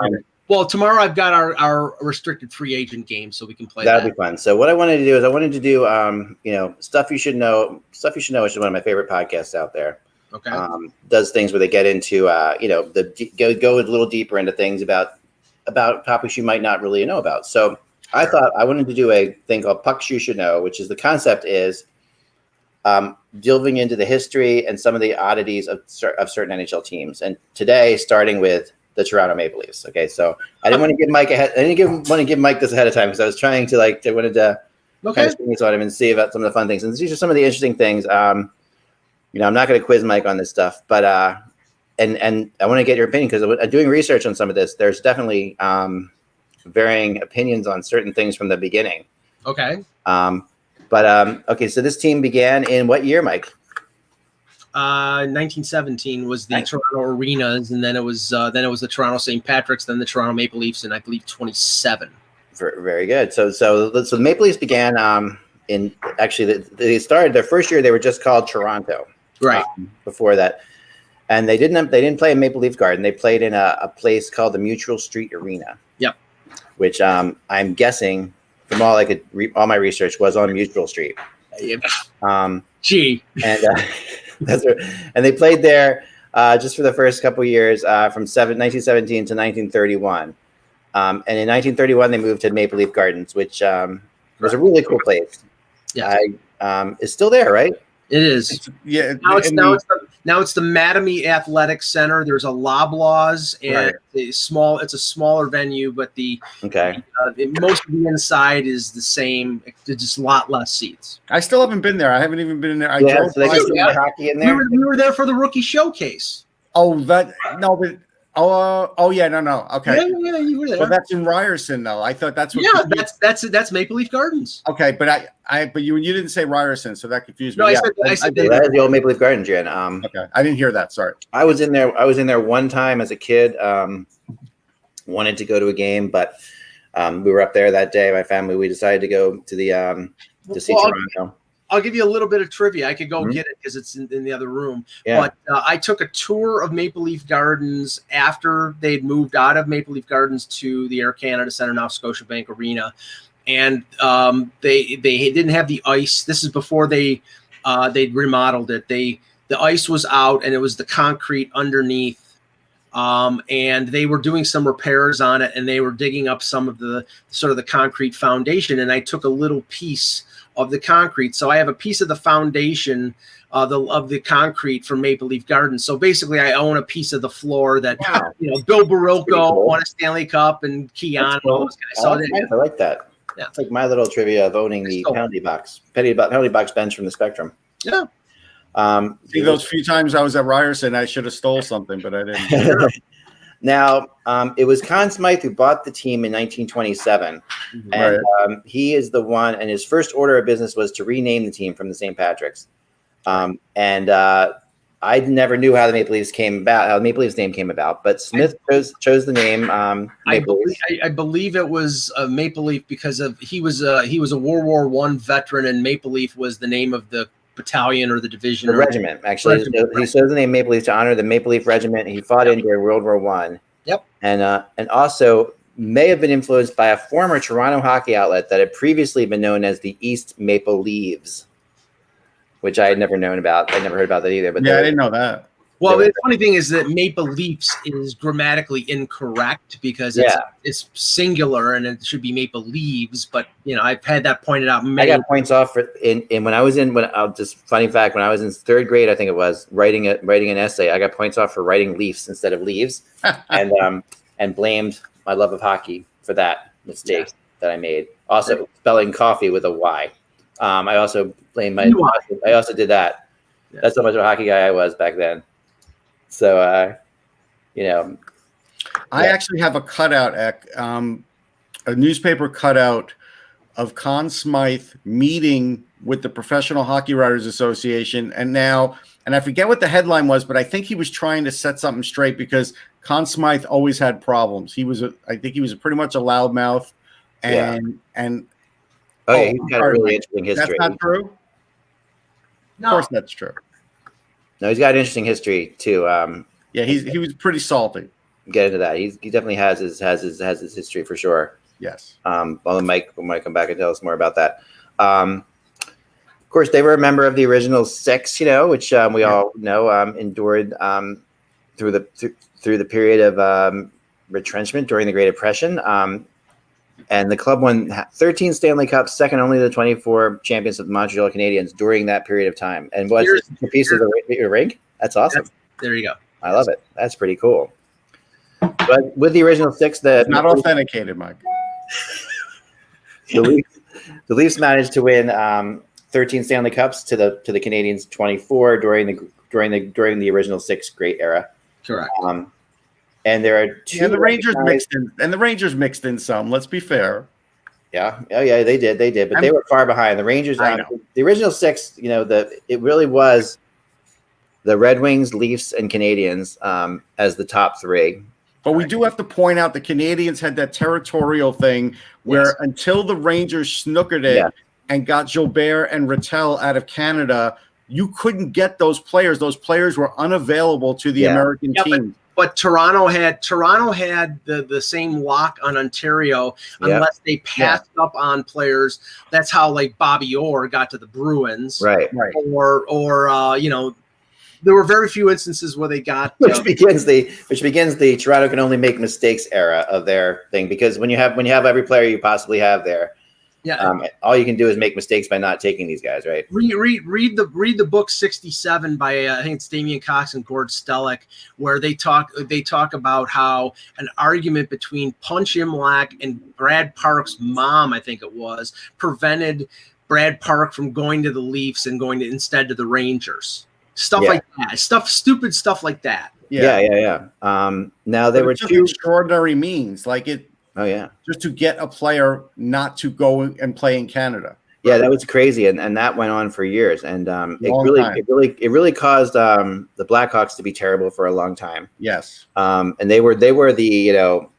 Speaker 1: Well, tomorrow I've got our restricted free agent game, so we can play
Speaker 3: That'll be fun. So what I wanted to do stuff you should know. Stuff you should know, which is one of my favorite podcasts out there.
Speaker 1: Okay.
Speaker 3: Does things where they get into go a little deeper into things about topics you might not really know about. So I thought I wanted to do a thing called Pucks You Should Know, which is the concept is delving into the history and some of the oddities of certain NHL teams. And today, starting with the Toronto Maple Leafs. Okay, so I didn't want to give Mike want to give Mike this ahead of time because I was trying to I wanted to kind of speak on him and see about some of the fun things. And these are some of the interesting things. I'm not going to quiz Mike on this stuff, but and I want to get your opinion because doing research on some of this, there's definitely varying opinions on certain things from the beginning.
Speaker 1: Okay.
Speaker 3: Okay, so this team began in what year, Mike?
Speaker 1: 1917 was the Toronto Arenas, and then it was the Toronto St. Patrick's, then the Toronto Maple Leafs, and I believe 27.
Speaker 3: Very good. So the Maple Leafs began they started their first year. They were just called Toronto.
Speaker 1: Right.
Speaker 3: Before that, and they didn't play in Maple Leaf Garden. They played in a place called the Mutual Street Arena.
Speaker 1: Yep.
Speaker 3: Which I'm guessing from all all my research was on Mutual Street.
Speaker 1: Gee.
Speaker 3: And and they played there just for the first couple of years from 1917 to 1931. And in 1931 they moved to Maple Leaf Gardens, which was a really cool place.
Speaker 1: Yeah.
Speaker 3: It's still there, right?
Speaker 1: It is. Now it's the Mattamy Athletic Center. There's a Loblaws, and it's a smaller venue, but most of the inside is the same. There's just a lot less seats.
Speaker 2: I still haven't been there. I haven't even been in there.
Speaker 3: So they can play hockey in there.
Speaker 1: We were there for the rookie showcase.
Speaker 2: Oh, okay.
Speaker 1: Yeah, you were there.
Speaker 2: But that's in Ryerson, though. I thought that's what.
Speaker 1: Yeah, that's Maple Leaf Gardens.
Speaker 2: Okay, but but you didn't say Ryerson, so that confused me.
Speaker 3: No, I said that is the old Maple Leaf Gardens, Jen.
Speaker 2: Okay, I didn't hear that. Sorry.
Speaker 3: I was in there one time as a kid. Wanted to go to a game, but we were up there that day. My family, we decided to go to to see Toronto.
Speaker 1: I'll give you a little bit of trivia. I could go get it because it's in the other room. Yeah. But I took a tour of Maple Leaf Gardens after they'd moved out of Maple Leaf Gardens to the Air Canada Center, now Scotiabank Arena. And they didn't have the ice. This is before they'd remodeled it. The ice was out and it was the concrete underneath. And they were doing some repairs on it, and they were digging up some of the sort of the concrete foundation. And I took a little piece of the concrete. So I have a piece of the foundation of the concrete from Maple Leaf Gardens. So basically I own a piece of the floor that, Bill Barilko won a Stanley Cup and Keon and all those guys.
Speaker 3: I like that. Yeah. It's like my little trivia of owning the penalty box bench from the Spectrum.
Speaker 1: Yeah.
Speaker 2: See, those few times I was at Ryerson, I should have stole something, but I didn't.
Speaker 3: Now, it was Conn Smythe who bought the team in 1927, and he is the one. And his first order of business was to rename the team from the St. Patrick's. I never knew how the Maple Leafs came about, how the Maple Leafs name came about. But Smith chose the name.
Speaker 1: I believe it was Maple Leaf because he was a World War I veteran, and Maple Leaf was the name of the battalion or the division
Speaker 3: or regiment. Actually, he chose the name Maple Leaf to honor the Maple Leaf Regiment he fought in during World War I.
Speaker 1: Yep.
Speaker 3: And also may have been influenced by a former Toronto hockey outlet that had previously been known as the East Maple Leaves, which I had never known about. I never heard about that either. But
Speaker 2: I didn't know that.
Speaker 1: Well, the funny thing is that Maple Leafs is grammatically incorrect because it's singular and it should be Maple Leaves. But I've had that pointed out.
Speaker 3: I got points off for funny fact, when I was in third grade, I think it was writing an essay. I got points off for writing Leafs instead of Leaves, and blamed my love of hockey for that mistake that I made. Also, spelling coffee with a Y. I also blamed I also did that. Yeah. That's how much of a hockey guy I was back then. So,
Speaker 2: I actually have a cutout, a newspaper cutout of Conn Smythe meeting with the Professional Hockey Writers Association. And I forget what the headline was, but I think he was trying to set something straight because Conn Smythe always had problems. I think he was pretty much a loudmouth.
Speaker 3: He's got a really interesting history.
Speaker 2: That's not true?
Speaker 1: No.
Speaker 2: Of course that's true.
Speaker 3: No, he's got an interesting history too.
Speaker 2: He was pretty salty.
Speaker 3: Get into that. He definitely has his history for sure.
Speaker 2: Yes.
Speaker 3: Although Mike might come back and tell us more about that. Of course, they were a member of the original six, which we all know endured through the period of retrenchment during the Great Depression. And the club won 13 Stanley Cups, second only to the 24 champions of the Montreal Canadiens during that period of time. And what's a piece of the ring? That's awesome.
Speaker 1: There you go.
Speaker 3: I love it. That's pretty cool. But with the original six,
Speaker 2: not authenticated, Mike.
Speaker 3: The Leafs managed to win 13 Stanley Cups to the Canadiens 24 during the original six great era.
Speaker 1: Correct.
Speaker 3: And there are two.
Speaker 2: And the Rangers mixed in some. Let's be fair.
Speaker 3: Yeah. Oh yeah, they did. But they were far behind. The Rangers. The original six. It really was the Red Wings, Leafs, and Canadiens as the top three.
Speaker 2: But we do have to point out the Canadiens had that territorial thing where until the Rangers snookered it and got Gilbert and Rattel out of Canada, you couldn't get those players. Those players were unavailable to the American team.
Speaker 1: But Toronto had the same lock on Ontario unless they passed up on players. That's how like Bobby Orr got to the Bruins,
Speaker 3: right?
Speaker 1: Or there were very few instances where they got
Speaker 3: which begins the Toronto can only make mistakes era of their thing, because when you have every player you possibly have there. All you can do is make mistakes by not taking these guys, right?
Speaker 1: Read the book 67 by I think it's Damian Cox and Gord Stellick, where they talk about how an argument between Punch Imlach and Brad Park's mom, I think it was, prevented Brad Park from going to the Leafs and going instead to the Rangers. Like that. Stupid stuff like that.
Speaker 3: Yeah. Now there were two
Speaker 2: extraordinary means, like it.
Speaker 3: Oh yeah,
Speaker 2: just to get a player not to go and play in Canada.
Speaker 3: Yeah, that was crazy, and that went on for years, and it really caused the Blackhawks to be terrible for a long time.
Speaker 2: Yes,
Speaker 3: and they were the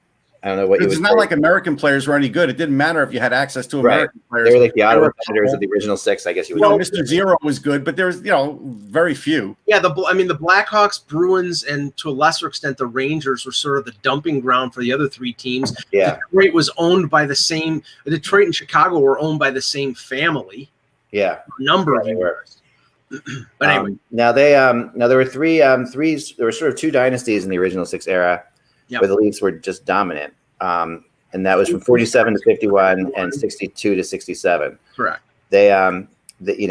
Speaker 3: I don't know what
Speaker 2: it's not like American players were any good. It didn't matter if you had access to American players.
Speaker 3: They were like the Ottawa Senators of the original six, I guess you would.
Speaker 2: Well, Mr. Zero was good, but there's very few.
Speaker 1: Yeah, the Blackhawks, Bruins, and to a lesser extent the Rangers were sort of the dumping ground for the other three teams.
Speaker 3: Yeah,
Speaker 1: Detroit was owned by the same. Detroit and Chicago were owned by the same family.
Speaker 3: Yeah,
Speaker 1: a number of years. But anyway,
Speaker 3: now there were three. There were sort of two dynasties in the original six era. Where the Leafs were just dominant. And that was from 47 to 51 and 62 to 67.
Speaker 1: Correct.
Speaker 3: They, they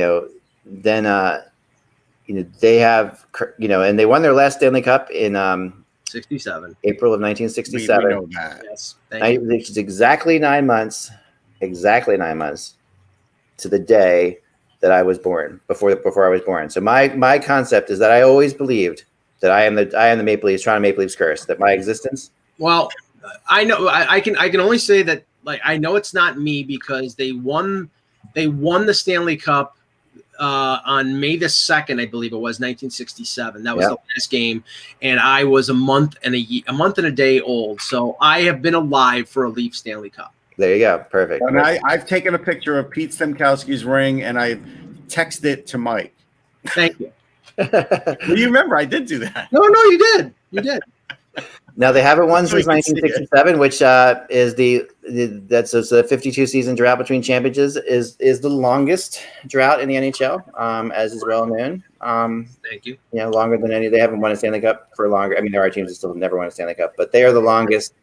Speaker 3: have, and they won their last Stanley Cup in
Speaker 1: 67,
Speaker 3: April of 1967.
Speaker 2: We know that.
Speaker 1: Yes.
Speaker 3: It's exactly 9 months to the day that I was born, before I was born. So my concept is that I always believed that I am the Maple Leafs, Toronto Maple Leafs curse, that my existence.
Speaker 1: Well, I know I can only say that, like, I know it's not me, because they won the Stanley Cup on May the 2nd, I believe it was 1967. That was the last game, and I was a month and a day old. So I have been alive for a Leaf Stanley Cup.
Speaker 3: There you go, perfect.
Speaker 2: And I've taken a picture of Pete Stemkowski's ring and I texted it to Mike.
Speaker 1: Thank you.
Speaker 2: You remember I did do that?
Speaker 1: No, you did.
Speaker 3: Now they haven't won since 1967, which is that's a 52 season drought between championships, is the longest drought in the NHL, as is well known.
Speaker 1: Thank you.
Speaker 3: Longer than any. They haven't won a Stanley Cup for longer. I mean, there are teams that still have never won a Stanley Cup, but they are the longest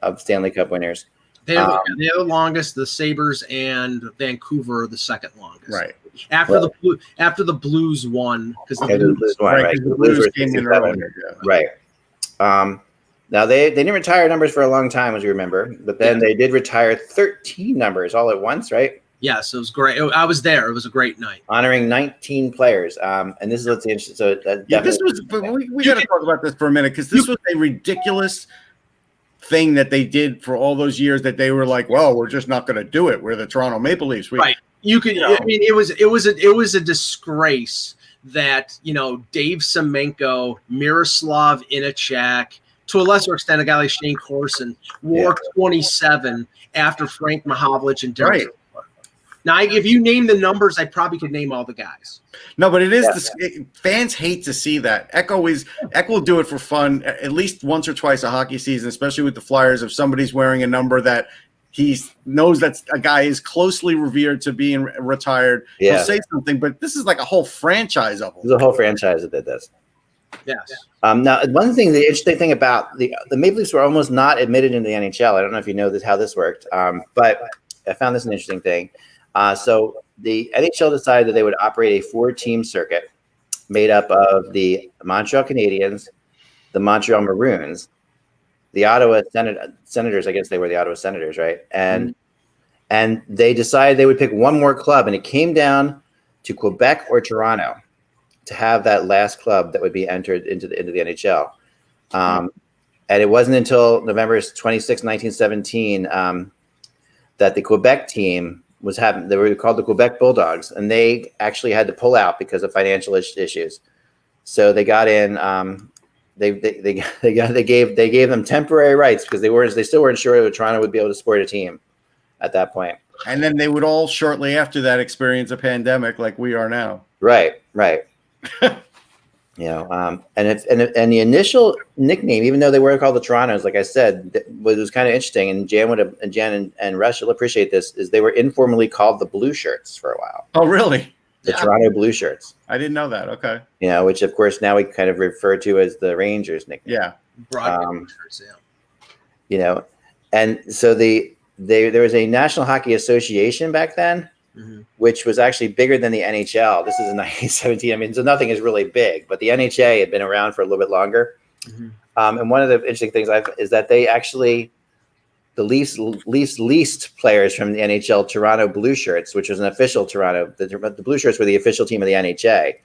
Speaker 3: of Stanley Cup winners.
Speaker 1: They're the longest. The Sabres and Vancouver are the second longest.
Speaker 2: Right.
Speaker 1: After the Blues won, because
Speaker 3: the Blues came in earlier. Right. Now they didn't retire numbers for a long time, as you remember, but then they did retire 13 numbers all at once, right?
Speaker 1: Yes, it was great. I was there. It was a great night,
Speaker 3: honoring 19 players. And this is what's interesting. So
Speaker 2: this was. We got to talk about this for a minute, because this was a ridiculous thing that they did for all those years. That they were like, well, we're just not going to do it. We're the Toronto Maple Leafs.
Speaker 1: Right. I mean, it was a disgrace that, Dave Semenko, Miroslav Inicek, to a lesser extent, a guy like Shane Corson, wore 27 after Frank Mahovlich and Derek. Right. Now, if you name the numbers, I probably could name all the guys.
Speaker 2: No, but it is fans hate to see that. Echo will do it for fun at least once or twice a hockey season, especially with the Flyers. If somebody's wearing a number that he knows that a guy is closely revered to being retired, he'll say something. But this is like a whole franchise of them.
Speaker 3: There's a whole franchise that did this.
Speaker 1: Yes.
Speaker 3: Now, the interesting thing about the Maple Leafs were almost not admitted into the NHL. I don't know if you know how this worked, but I found this an interesting thing. So the NHL decided that they would operate a 4-team circuit made up of the Montreal Canadiens, the Montreal Maroons, the Ottawa Senators. I guess they were the Ottawa Senators, right? And they decided they would pick one more club, and it came down to Quebec or Toronto to have that last club that would be entered into the NHL. And it wasn't until November 26, 1917, that the Quebec team was having. They were called the Quebec Bulldogs, and they actually had to pull out because of financial issues. So they got in. They gave them temporary rights because they still weren't sure that Toronto would be able to support a team at that point.
Speaker 2: And then they would all shortly after that experience a pandemic like we are now.
Speaker 3: Right. And the initial nickname, even though they were called the Torontos, like I said, was kind of interesting. And Jan and Rush will appreciate this. Is they were informally called the Blue Shirts for a while.
Speaker 2: Oh, really?
Speaker 3: The Toronto Blue Shirts.
Speaker 2: I didn't know that. Okay.
Speaker 3: Which of course now we kind of refer to as the Rangers nickname.
Speaker 2: Yeah.
Speaker 1: Broadcasters,
Speaker 3: And so there was a National Hockey Association back then, which was actually bigger than the NHL. This is in 1917. I mean, so nothing is really big, but the NHA had been around for a little bit longer. And one of the interesting things is that they actually, the Leafs leased players from the NHL Toronto Blue Shirts, which was an official Toronto. The Blue Shirts were the official team of the NHA.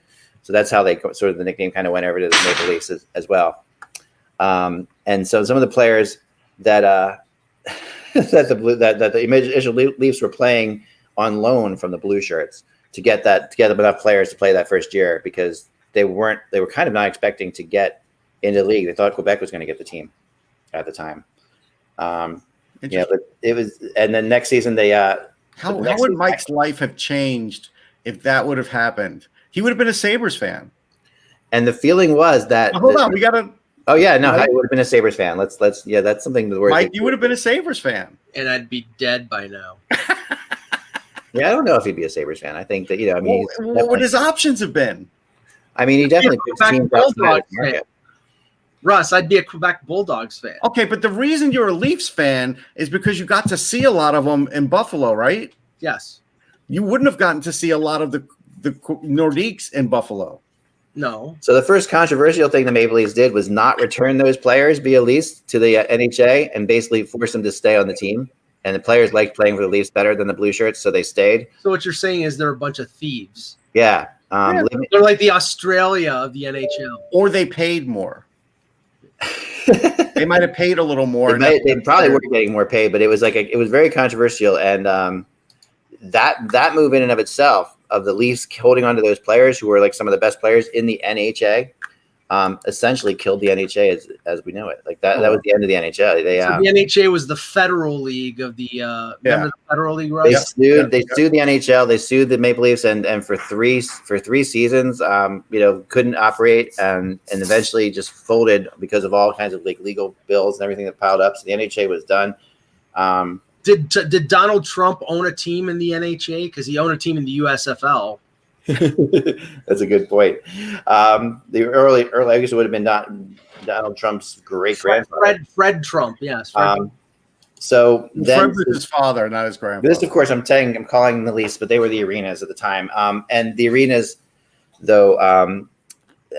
Speaker 3: So that's how they sort of the nickname kind of went over to the Maple Leafs as well. And so some of the players that the initial Leafs were playing on loan from the Blue Shirts to get enough players to play that first year, because they were kind of not expecting to get into the league. They thought Quebec was going to get the team at the time. But it was, and then next season they
Speaker 2: how would Mike's life have changed if that would have happened? He would have been a Sabres fan.
Speaker 3: And the feeling was that
Speaker 2: hold on, we gotta.
Speaker 3: Oh yeah, no, I would have been a Sabres fan. Let's that's something to worry.
Speaker 2: Mike, you would have been a Sabres fan,
Speaker 1: and I'd be dead by now.
Speaker 3: Yeah, I don't know if he'd be a Sabres fan. I think that
Speaker 2: what would his options have been?
Speaker 3: I mean, he definitely picks teams outside the market.
Speaker 1: Russ, I'd be a Quebec Bulldogs fan.
Speaker 2: Okay, but the reason you're a Leafs fan is because you got to see a lot of them in Buffalo, right?
Speaker 1: Yes.
Speaker 2: You wouldn't have gotten to see a lot of the Nordiques in Buffalo.
Speaker 1: No.
Speaker 3: So the first controversial thing the Maple Leafs did was not return those players via lease to the NHA and basically force them to stay on the team. And the players liked playing for the Leafs better than the Blue Shirts, so they stayed.
Speaker 1: So what you're saying is they're a bunch of thieves.
Speaker 3: Yeah.
Speaker 1: They're like the Australia of the NHL.
Speaker 2: Or they paid more. They might have paid a little more.
Speaker 3: They probably were getting more paid, but it was very controversial. And that move in and of itself, of the Leafs holding on to those players who were like some of the best players in the NHA, essentially killed the NHA as we know it. Like that was the end of the NHA.
Speaker 1: So the NHA was the federal league of the remember the federal league, Russ?
Speaker 3: They sued the NHL, they sued the Maple Leafs, and for three seasons, couldn't operate and eventually just folded because of all kinds of like legal bills and everything that piled up. So the NHA was done.
Speaker 1: Did Donald Trump own a team in the NHA? Because he owned a team in the USFL.
Speaker 3: That's a good point. The early, I guess it would have been Donald Trump's great grandfather.
Speaker 1: Fred Trump, yes.
Speaker 2: So then Fred was his father, not his grandfather.
Speaker 3: This, of course, I'm calling the Leafs, but they were the Arenas at the time. And the Arenas, though,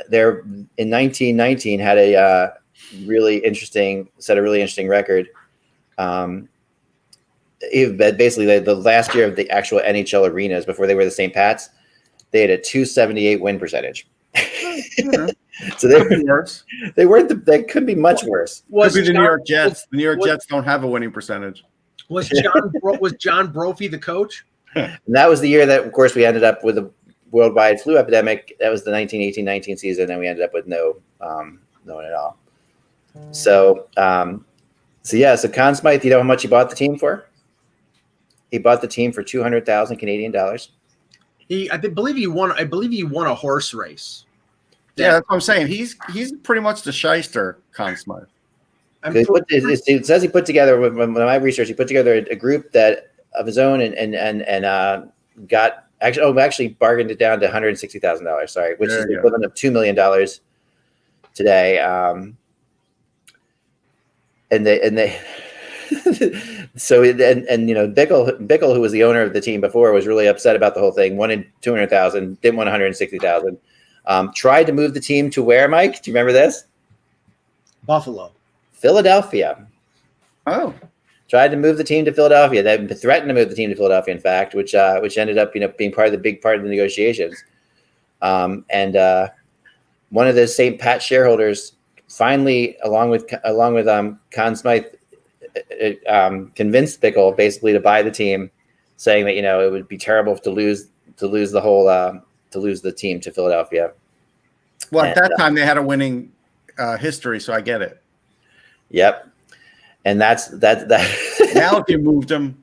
Speaker 3: they're in 1919 had a really interesting record. Basically, the last year of the actual NHL Arenas before they were the St. Pat's, they had a .278 win percentage. So they weren't. They could be much worse.
Speaker 2: Could be the New York Jets. The New York Jets don't have a winning percentage.
Speaker 1: Was John Brophy the coach?
Speaker 3: And that was the year that, of course, we ended up with a worldwide flu epidemic. That was the 1918-19 season, and we ended up with no one at all. So Conn Smythe, you know how much he bought the team for? He bought the team for 200,000 Canadian dollars.
Speaker 1: I believe he won a horse race.
Speaker 2: Yeah, that's what I'm saying. He's pretty much the shyster, Conn Smythe.
Speaker 3: It says he put together, when my research, he put together a group that of his own and got actually bargained it down to $160,000. Sorry, which is the equivalent of $2 million today. And they so Bickle, who was the owner of the team before, was really upset about the whole thing. Wanted 200,000, didn't want 160,000. Tried to move the team to where, Mike? Do you remember this?
Speaker 1: Buffalo.
Speaker 3: Philadelphia.
Speaker 2: Oh,
Speaker 3: tried to move the team to Philadelphia. They threatened to move the team to Philadelphia, in fact, which ended up being big part of the negotiations. And one of the St. Pat shareholders finally, along with Conn Smythe, convinced Bickle basically to buy the team, saying that it would be terrible to lose the team to Philadelphia.
Speaker 2: Well, at that time they had a winning history, so I get it.
Speaker 3: Yep. And that's that.
Speaker 2: Now if you moved them,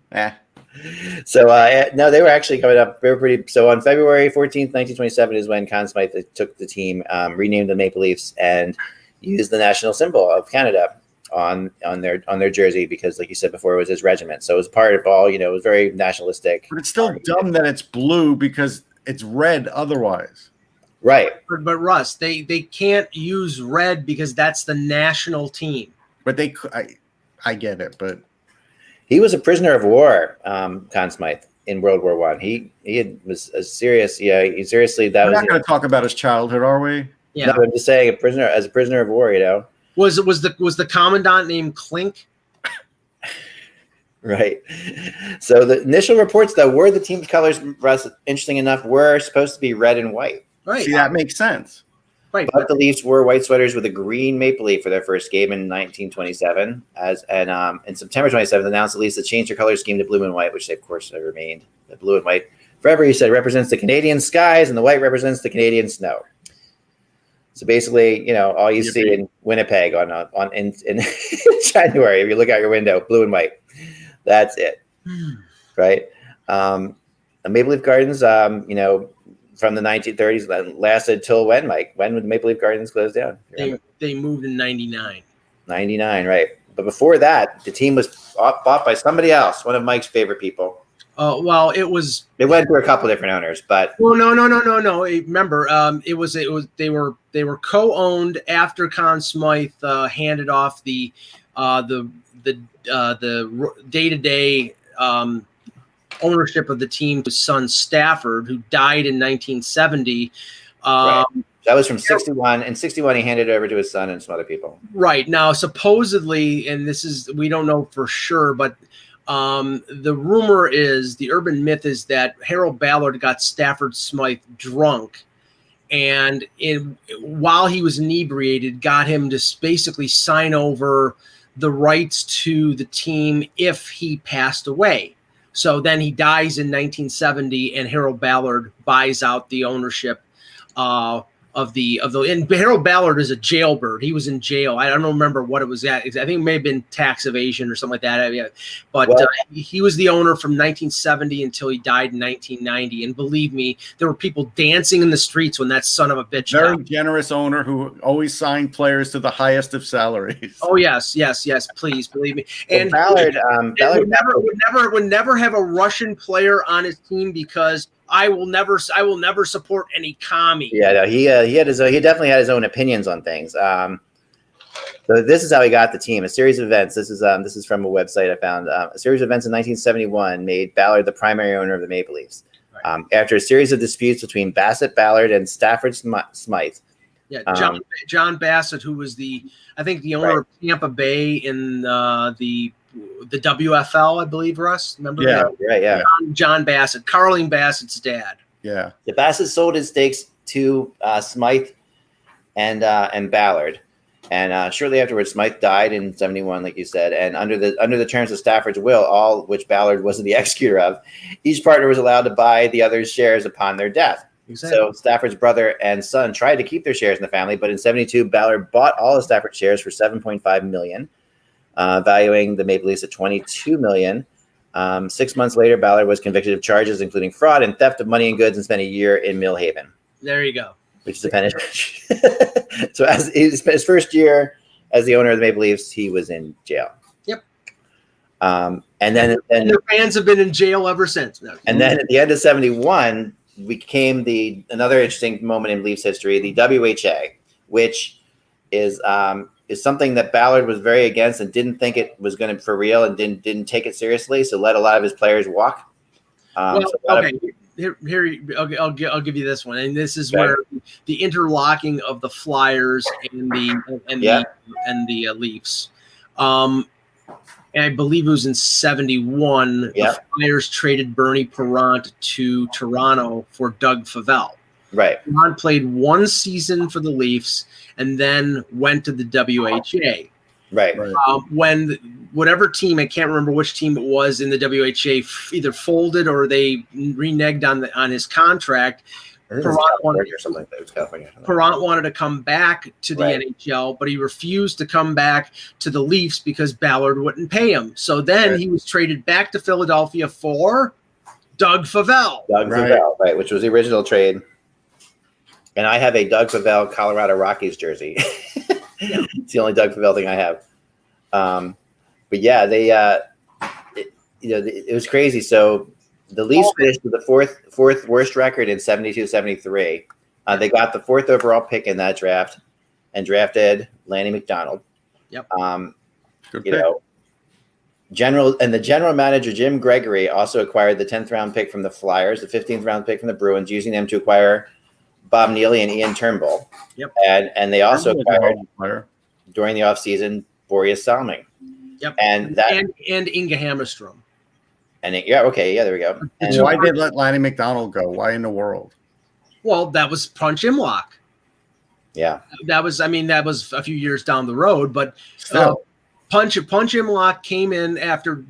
Speaker 3: So no, they were actually coming up. They were pretty. So on February 14th, 1927 is when Conn Smythe took the team, renamed the Maple Leafs, and used the national symbol of Canada on their jersey, because, like you said before, it was his regiment. So it was part of all. It was very nationalistic.
Speaker 2: But it's still dumb that it's blue because it's red otherwise.
Speaker 3: Right.
Speaker 1: But Russ, they can't use red because that's the national team.
Speaker 2: But I get it, but
Speaker 3: he was a prisoner of war, Conn Smythe, in World War I. He was a serious, seriously. We're
Speaker 2: not going to talk about his childhood, are we?
Speaker 1: Yeah.
Speaker 3: No, I'm just saying, a prisoner of war.
Speaker 1: Was the commandant named Klink?
Speaker 3: Right. So the initial reports, though, were the team's colors, Russ, interesting enough, were supposed to be red and white.
Speaker 1: Right.
Speaker 2: See, that makes sense.
Speaker 1: Right.
Speaker 3: But the Leafs wore white sweaters with a green maple leaf for their first game in 1927. In September 27th, announced the Leafs to change their color scheme to blue and white, which they, of course, have remained. The blue and white forever, he said, represents the Canadian skies, and the white represents the Canadian snow. So basically, all you see in Winnipeg in January, if you look out your window, blue and white. That's it, right? The Maple Leaf Gardens, from the 1930s, that lasted till when, Mike? When would the Maple Leaf Gardens close down?
Speaker 1: They moved in 99.
Speaker 3: 99, right? But before that, the team was bought by somebody else, one of Mike's favorite people.
Speaker 1: Well, it was.
Speaker 3: They went through a couple different owners, but
Speaker 1: well, no. Remember, they were co-owned after Conn Smythe handed off the day-to-day ownership of the team to his son Stafford, who died in 1970.
Speaker 3: Right. That was from 61. In 61, he handed it over to his son and some other people.
Speaker 1: Right. Now, supposedly, and we don't know for sure, but the rumor is, the urban myth is that Harold Ballard got Stafford Smythe drunk, and while he was inebriated, got him to basically sign over the rights to the team if he passed away. So then he dies in 1970, and Harold Ballard buys out the ownership of the and Harold Ballard is a jailbird. He was in jail. I don't remember what it was at. I think it may have been tax evasion or something like that. But he was the owner from 1970 until he died in 1990. And believe me, there were people dancing in the streets when that son of a bitch
Speaker 2: Very
Speaker 1: died.
Speaker 2: generous owner who always signed players to the highest of salaries.
Speaker 1: Oh yes, please believe me. And
Speaker 3: Ballard
Speaker 1: would never have a Russian player on his team because I will never support any commie.
Speaker 3: Yeah, no, he definitely had his own opinions on things. So this is how he got the team. A series of events. This is from a website I found. A series of events in 1971 made Ballard the primary owner of the Maple Leafs. Right. After a series of disputes between Bassett, Ballard, and Stafford Smythe.
Speaker 1: Yeah, John Bassett, who was the owner of Tampa Bay in the WFL, I believe, Russ. Remember that?
Speaker 3: Right, yeah.
Speaker 1: John Bassett, Carling Bassett's dad.
Speaker 2: Yeah.
Speaker 3: The Bassett sold his stakes to Smythe and Ballard, and shortly afterwards, Smythe died in 71, like you said. And under the terms of Stafford's will, all which Ballard wasn't the executor of, each partner was allowed to buy the other's shares upon their death. Exactly. So Stafford's brother and son tried to keep their shares in the family, but in 72, Ballard bought all of Stafford's shares for $7.5 million. Valuing the Maple Leafs at $22 million. 6 months later, Ballard was convicted of charges including fraud and theft of money and goods, and spent a year in Mill Haven.
Speaker 1: There you go.
Speaker 3: Which is a penitentiary. So as his first year as the owner of the Maple Leafs, he was in jail.
Speaker 1: Yep.
Speaker 3: And then
Speaker 1: their fans have been in jail ever since. No.
Speaker 3: And then at the end of 71, we came another interesting moment in Leafs history, the WHA, which is something that Ballard was very against and didn't think it was going to for real and didn't take it seriously. So let a lot of his players walk.
Speaker 1: Here, I'll give you this one, and this is where the interlocking of the Flyers and the Leafs. And I believe it was in '71. The Flyers traded Bernie Parent to Toronto for Doug Favell.
Speaker 3: Right.
Speaker 1: Parent played one season for the Leafs and then went to the WHA.
Speaker 3: Right.
Speaker 1: When whatever team, I can't remember which team it was in the WHA, either folded or they reneged on his contract. Parent wanted to come back to the NHL, but he refused to come back to the Leafs because Ballard wouldn't pay him. So then he was traded back to Philadelphia for Doug Favell.
Speaker 3: Favell, which was the original trade. And I have a Doug Favell Colorado Rockies jersey. It's the only Doug Favell thing I have. But yeah, they it was crazy. So the Leafs finished with the fourth worst record in 72-73. They got the 4th overall pick in that draft and drafted Lanny McDonald.
Speaker 1: Yep.
Speaker 3: The general manager Jim Gregory also acquired the 10th round pick from the Flyers, the 15th round pick from the Bruins, using them to acquire Bob Neely and Ian Turnbull.
Speaker 1: Yep.
Speaker 3: And they also acquired during the offseason Boreas Salming.
Speaker 1: Yep.
Speaker 3: And
Speaker 1: Inga Hammerstrom.
Speaker 3: And there we go.
Speaker 2: And why did let Lanny McDonald go? Why in the world?
Speaker 1: Well, that was Punch Imlach.
Speaker 3: Yeah.
Speaker 1: That was a few years down the road, but Punch Imlach came in after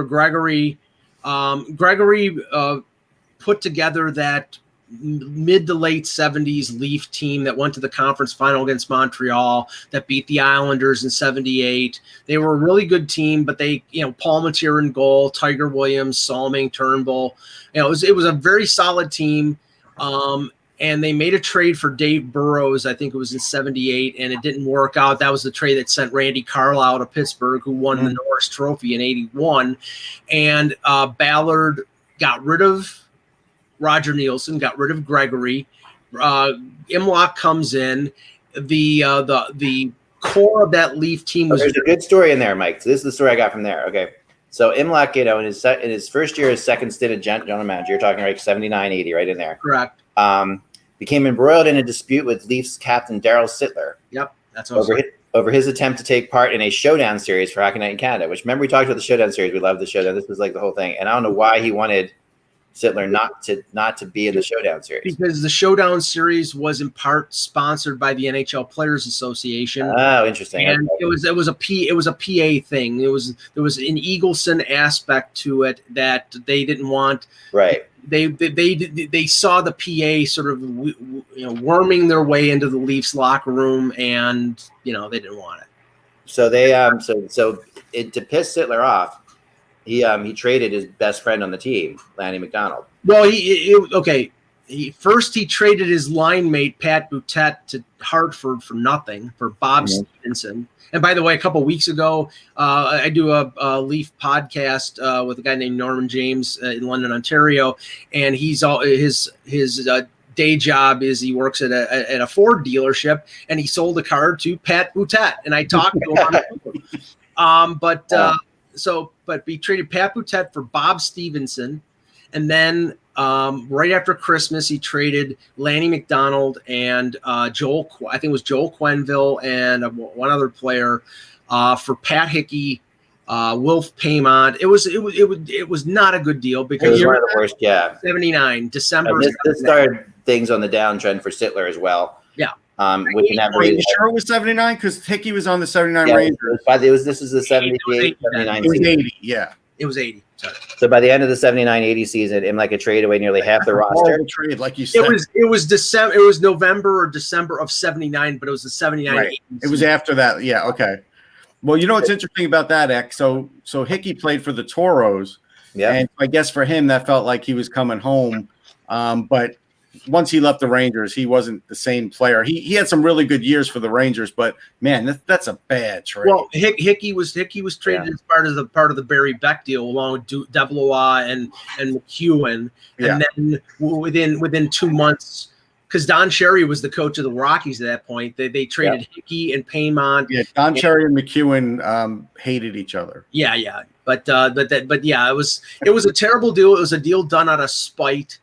Speaker 1: Gregory. Gregory put together that mid to late 70s Leaf team that went to the conference final against Montreal, that beat the Islanders in 78. They were a really good team, but they, Paul Matier in goal, Tiger Williams, Salming, Turnbull. It was a very solid team. And they made a trade for Dave Burrows, I think it was in 78, and it didn't work out. That was the trade that sent Randy Carlyle to Pittsburgh, who won the Norris Trophy in 81. And Ballard got rid of Roger Nielsen, got rid of Gregory. Imlach comes in. The core of that Leaf team was.
Speaker 3: There's a good story in there, Mike. So this is the story I got from there. Okay, so Imlach, in his first year, his second stint as general manager, you're talking like 79, 80, right in there.
Speaker 1: Correct.
Speaker 3: Became embroiled in a dispute with Leafs captain Darryl Sittler.
Speaker 1: Yep, that's
Speaker 3: over his attempt to take part in a showdown series for Hockey Night in Canada. Which, remember, we talked about the showdown series. We loved the showdown. This was like the whole thing, and I don't know why he wanted Sittler not to be in the showdown series, because
Speaker 1: the showdown series was in part sponsored by the NHL Players Association.
Speaker 3: Oh, interesting.
Speaker 1: And it was a PA thing. There was an Eagleson aspect to it that they didn't want.
Speaker 3: Right.
Speaker 1: They saw the PA sort of worming their way into the Leafs locker room, and they didn't want it.
Speaker 3: So they to piss Sittler off, he traded his best friend on the team, Lanny McDonald.
Speaker 1: Well, he traded his line mate Pat Boutette to Hartford for nothing for Bob Stevenson. And by the way, a couple of weeks ago, I do a Leaf podcast with a guy named Norman James in London, Ontario, and his day job is he works at a Ford dealership, and he sold a car to Pat Boutette, and I talked to him. But we traded Pat Boutette for Bob Stevenson, and then right after Christmas, he traded Lanny McDonald and Joel Quenneville and one other player for Pat Hickey, Wilf Paymont. It was not a good deal because
Speaker 3: it was one of the worst. Yeah,
Speaker 1: 79 December.
Speaker 3: This started things on the downtrend for Sittler as well.
Speaker 1: Yeah.
Speaker 2: Are you sure it was 79? Because Hickey was on the 79 Rangers.
Speaker 3: This is the 78, 79
Speaker 2: It was
Speaker 3: season.
Speaker 2: 80, yeah.
Speaker 1: It was 80. Sorry.
Speaker 3: So by the end of the 79-80 season, Imlach traded away nearly half the roster.
Speaker 2: Trade, like you said.
Speaker 1: It was December. It was November or December of 79, but it was the 79.
Speaker 2: Right. It was after that. Yeah. Okay. Well, what's interesting about that, X? So Hickey played for the Toros.
Speaker 3: Yeah.
Speaker 2: And I guess for him, that felt like he was coming home. But once he left the Rangers, he wasn't the same player. He had some really good years for the Rangers, but man, that's a bad trade.
Speaker 1: Well, Hickey was traded as part of the Barry Beck deal, along with Develois and McEwen, and then within 2 months, because Don Cherry was the coach of the Rockies at that point. They traded Hickey and Paymont.
Speaker 2: Yeah, Don Cherry and McEwen hated each other.
Speaker 1: Yeah. But yeah, it was a terrible deal. It was a deal done out of spite.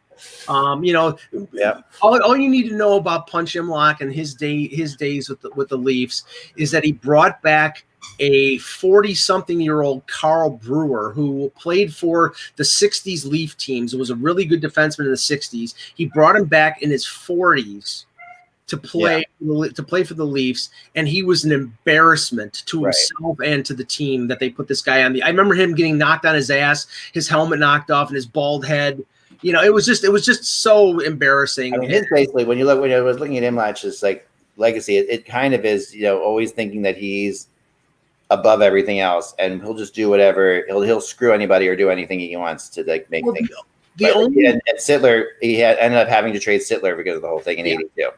Speaker 1: All you need to know about Punch Imlach and his days with the Leafs is that he brought back a 40-something-year-old Carl Brewer who played for the 60s Leaf teams. It was a really good defenseman in the 60s. He brought him back in his 40s to play for the Leafs, and he was an embarrassment to himself and to the team that they put this guy on. I remember him getting knocked on his ass, his helmet knocked off, and his bald head. It was just so embarrassing.
Speaker 3: I mean, his basically when I was looking at Imlach's like legacy, it kind of is always thinking that he's above everything else, and he'll just do whatever. He'll screw anybody or do anything he wants to make things. And Sittler, ended up having to trade Sittler because of the whole thing in '82.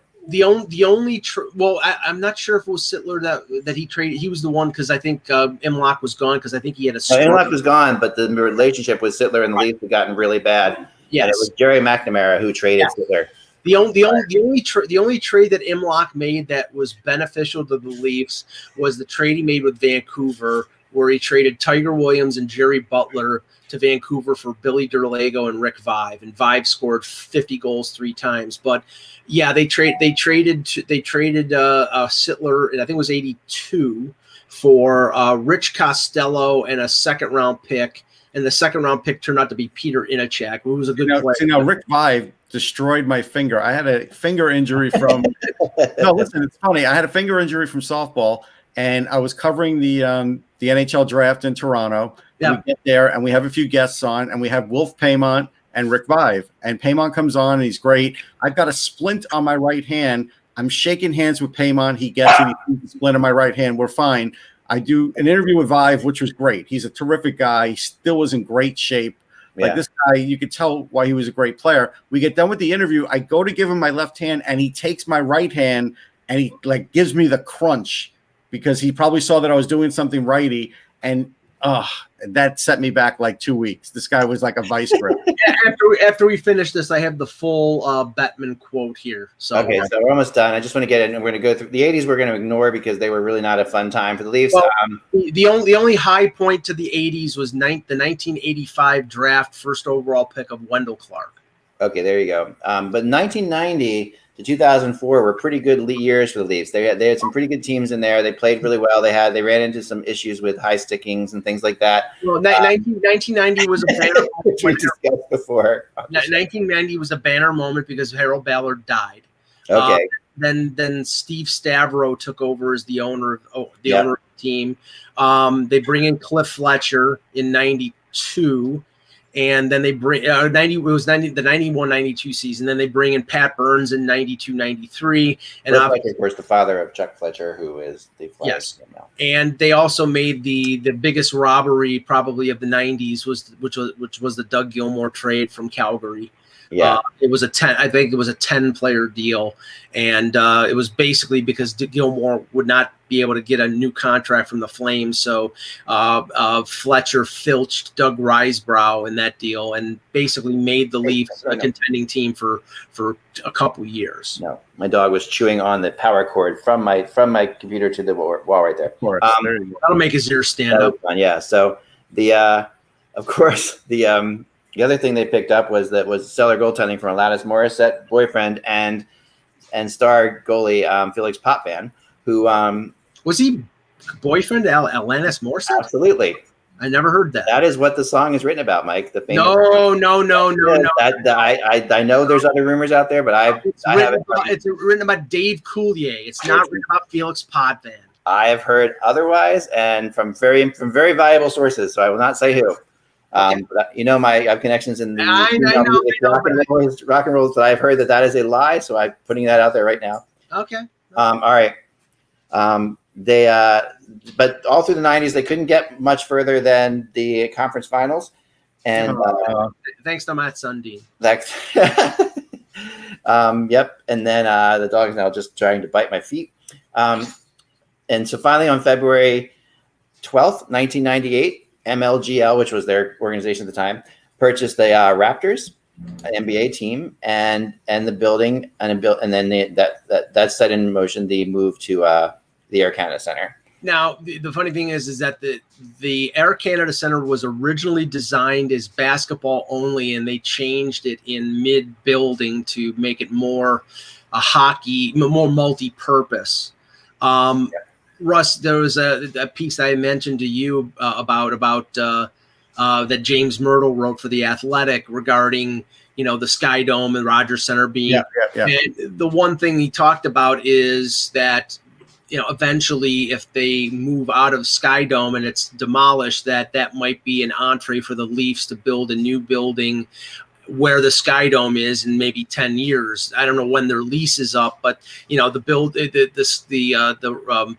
Speaker 1: I'm not sure if it was Sittler that he traded. He was the one because I think Imlach was gone because I think he had a stroke.
Speaker 3: Imlach was gone, but the relationship with Sittler and the Leafs had gotten really bad. Yes, and it was Jerry McNamara who traded Sittler.
Speaker 1: The only trade that Imlach made that was beneficial to the Leafs was the trade he made with Vancouver, where he traded Tiger Williams and Jerry Butler to Vancouver for Billy Derlago and Rick Vive, and Vive scored 50 goals 3 times. But yeah, they traded Sittler, and I think it was 82 for Rich Costello and a second-round pick. And the second-round pick turned out to be Peter Inachak, who was a good player.
Speaker 2: See, now Rick Vive destroyed my finger. I had a finger injury from – no, listen, it's funny. I had a finger injury from softball, and I was covering the NHL draft in Toronto. Yeah. We get there, and we have a few guests on, and we have Wolf Paymont and Rick Vive. And Paymont comes on, and he's great. I've got a splint on my right hand. I'm shaking hands with Paymont. He gets it. He sees the splint on my right hand. We're fine. I do an interview with Vive, which was great. He's a terrific guy. He still was in great shape. Like this guy, you could tell why he was a great player. We get done with the interview. I go to give him my left hand, and he takes my right hand, and he gives me the crunch because he probably saw that I was doing something righty, and that set me back 2 weeks. This guy was like a vice grip.
Speaker 1: After we finish this, I have the full Bettman quote here. So
Speaker 3: okay, so we're almost done. I just want to get it, and we're going to go through the '80s. We're going to ignore because they were really not a fun time for the Leafs.
Speaker 1: Well, the only high point to the '80s was the 1985 draft first overall pick of Wendell Clark.
Speaker 3: Okay, there you go. But 1990 to 2004 were pretty good years for the Leafs. They had some pretty good teams in there. They played really well. They ran into some issues with high stickings and things like that.
Speaker 1: Well, 1990 was a banner moment.
Speaker 3: We discussed before.
Speaker 1: 1990 was a banner moment because Harold Ballard died.
Speaker 3: Okay.
Speaker 1: Then Steve Stavro took over as the owner of the team. They bring in Cliff Fletcher in '92. And then they bring the 91-92 season. Then they bring in Pat Burns in 92-93. And
Speaker 3: of course, the father of Chuck Fletcher, who is the Flyers now.
Speaker 1: And they also made the biggest robbery probably of the 90s, which was the Doug Gilmour trade from Calgary.
Speaker 3: Yeah,
Speaker 1: it was a 10-player deal, and it was basically because Gilmour would not be able to get a new contract from the Flames, so Fletcher filched Doug Risebrough in that deal, and basically made the Leafs a contending team for a couple years.
Speaker 3: No, my dog was chewing on the power cord from my computer to the wall right there.
Speaker 1: That'll make his ears stand up.
Speaker 3: Yeah. So the other thing they picked up was stellar goaltending from Alanis Morissette, boyfriend, and star goalie Felix Potvin, who
Speaker 1: was he boyfriend to Alanis Morissette?
Speaker 3: Absolutely.
Speaker 1: I never heard that.
Speaker 3: That is what the song is written about, Mike. The famous
Speaker 1: No.
Speaker 3: I know there's other rumors out there, but
Speaker 1: it's written about Dave Coulier. It's not written about Felix Potvin.
Speaker 3: I have heard otherwise, and from very valuable sources. So I will not say who. But I have connections in the rock and roll, but I've heard that is a lie. So I'm putting that out there right now.
Speaker 1: Okay.
Speaker 3: All right. But all through the 90s, they couldn't get much further than the conference finals. And
Speaker 1: thanks to Matt Sundin.
Speaker 3: Yep. And then the dog is now just trying to bite my feet. And so finally on February 12th, 1998, MLGL, which was their organization at the time, purchased the Raptors an NBA team and the building and then that set in motion the move to the Air Canada Center.
Speaker 1: Now, the funny thing is that the Air Canada Center was originally designed as basketball only, and they changed it in mid-building to make it more a hockey, more multi-purpose. Russ, there was a piece I mentioned to you about that James Myrtle wrote for The Athletic regarding, the Sky Dome and Rogers Center being. And the one thing he talked about is that, eventually if they move out of Sky Dome and it's demolished, that might be an entree for the Leafs to build a new building where the Sky Dome is in maybe 10 years. I don't know when their lease is up, but the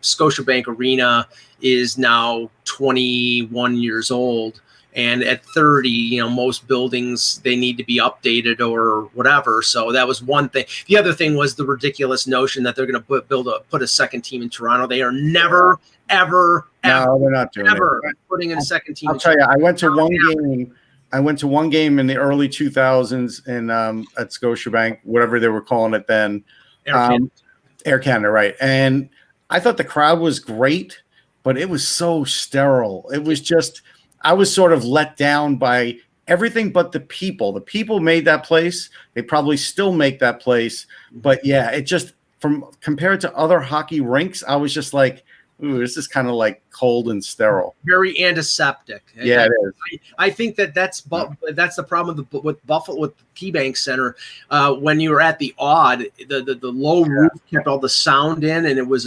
Speaker 1: Scotiabank Arena is now 21 years old. And at 30, most buildings, they need to be updated or whatever. So that was one thing. The other thing was the ridiculous notion that they're going to put a second team in Toronto. They are never, ever,
Speaker 2: no, they're not doing
Speaker 1: ever
Speaker 2: it.
Speaker 1: putting in a second team.
Speaker 2: I'll tell you, I went to one game. I went to one game in the early 2000s in at Scotiabank, whatever they were calling it then. Air Canada, right. And I thought the crowd was great, but it was so sterile. It was just – I was sort of let down by everything but the people. The people made that place. They probably still make that place. But, yeah, it just – compared to other hockey rinks, I was just like, ooh, this is kind of like cold and sterile.
Speaker 1: Very antiseptic.
Speaker 2: Yeah, it is.
Speaker 1: I think that's the problem with Buffalo, with KeyBank Center. When you were at the Odd, the low roof kept all the sound in, and it was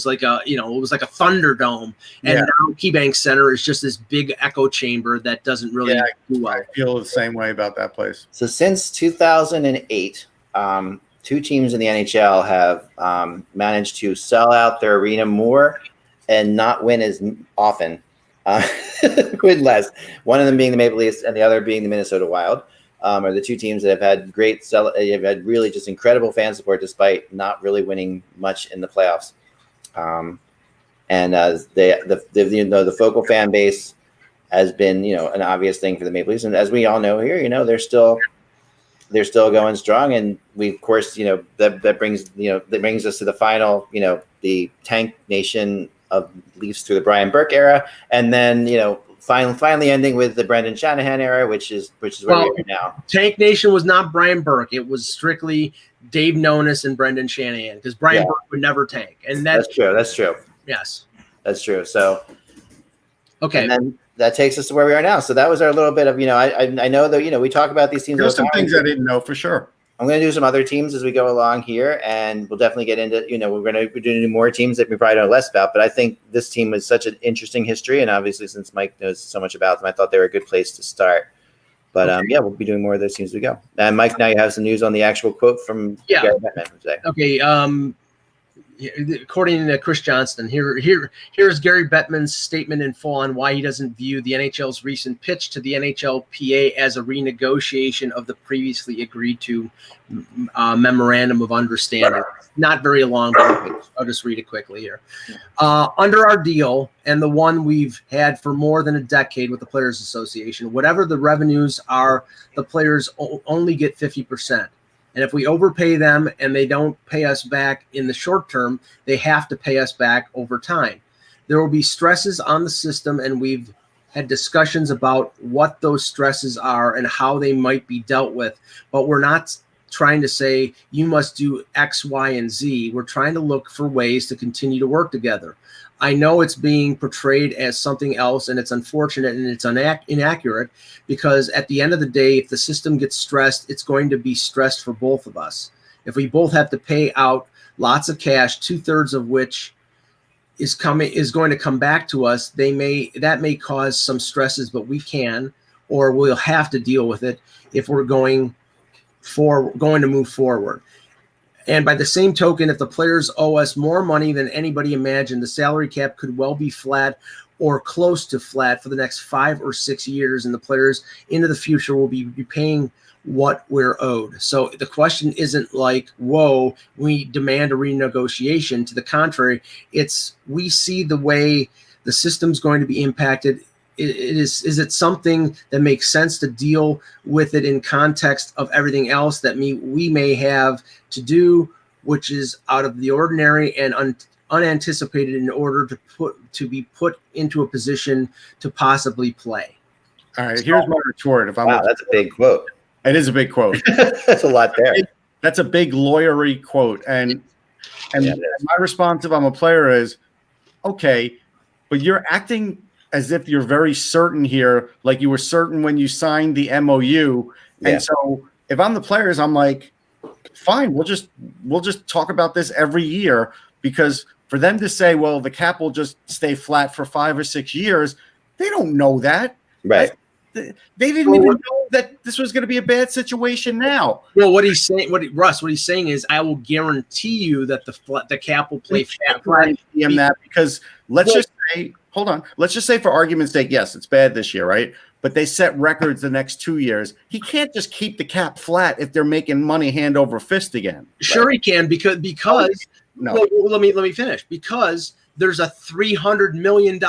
Speaker 1: like a Thunderdome. And now KeyBank Center is just this big echo chamber that doesn't really do well.
Speaker 2: I feel the same way about that place.
Speaker 3: So since 2008, two teams in the NHL have managed to sell out their arena more and not win as often, win less. One of them being the Maple Leafs and the other being the Minnesota Wild, are the two teams that have had have had really just incredible fan support despite not really winning much in the playoffs. The focal fan base has been, an obvious thing for the Maple Leafs, and as we all know here, they're still going strong, and we, of course, that brings us to the final, the Tank Nation of Leafs through the Brian Burke era, and then finally ending with the Brendan Shanahan era, which is where we are now.
Speaker 1: Tank Nation was not Brian Burke; it was strictly Dave Nonis and Brendan Shanahan, because Brian Burke would never tank, and that's
Speaker 3: true. That's true.
Speaker 1: Yes,
Speaker 3: that's true. So,
Speaker 1: okay,
Speaker 3: and then that takes us to where we are now. So that was our little bit of, I know that, we talk about these teams.
Speaker 2: There's some things I didn't know for sure.
Speaker 3: I'm going to do some other teams as we go along here, and we'll definitely get into, we're going to do more teams that we probably know less about, but I think this team was such an interesting history. And obviously, since Mike knows so much about them, I thought they were a good place to start. But we'll be doing more of those teams as we go. And Mike, now you have some news on the actual quote from Gary Bettman today.
Speaker 1: Okay. According to Chris Johnston, here's Gary Bettman's statement in full on why he doesn't view the NHL's recent pitch to the NHLPA as a renegotiation of the previously agreed to memorandum of understanding. Not very long, but I'll just read it quickly here. Under our deal, and the one we've had for more than a decade with the Players Association, whatever the revenues are, the players only get 50%. And if we overpay them and they don't pay us back in the short term, they have to pay us back over time. There will be stresses on the system, and we've had discussions about what those stresses are and how they might be dealt with. But we're not trying to say you must do X, Y, and Z. We're trying to look for ways to continue to work together. I know it's being portrayed as something else, and it's unfortunate and it's inaccurate, because at the end of the day, if the system gets stressed, it's going to be stressed for both of us. If we both have to pay out lots of cash, 2/3 of which is going to come back to us, that may cause some stresses, but we can, or we'll have to deal with it if we're going to move forward. And by the same token, if the players owe us more money than anybody imagined, the salary cap could well be flat or close to flat for the next 5 or 6 years, and the players into the future will be paying what we're owed. So the question isn't like, whoa, we demand a renegotiation. To the contrary, it's we see the way the system's going to be impacted is it something that makes sense to deal with it in context of everything else that we may have to do, which is out of the ordinary and unanticipated, in order to be put into a position to possibly play?
Speaker 2: All right, here's my retort.
Speaker 3: Wow, that's a big quote.
Speaker 2: It is a big quote.
Speaker 3: That's a lot there.
Speaker 2: That's a big lawyery quote. And my response, if I'm a player, is, okay, but you're acting as if you're very certain here, like you were certain when you signed the MOU.
Speaker 3: Yeah.
Speaker 2: And so if I'm the players, I'm like, fine, we'll just talk about this every year, because for them to say, well, the cap will just stay flat for 5 or 6 years, they don't know that.
Speaker 3: Right.
Speaker 2: They didn't even know that this was going to be a bad situation now.
Speaker 1: Well, what he's saying, what he's saying is, I will guarantee you that the cap will play flat.
Speaker 2: That, because let's just say, hold on, let's just say for argument's sake, yes, it's bad this year, right? But they set records the next 2 years. He can't just keep the cap flat if they're making money hand over fist again.
Speaker 1: Sure, right? He can, because
Speaker 2: no.
Speaker 1: Well, let me finish. Because there's a $300 million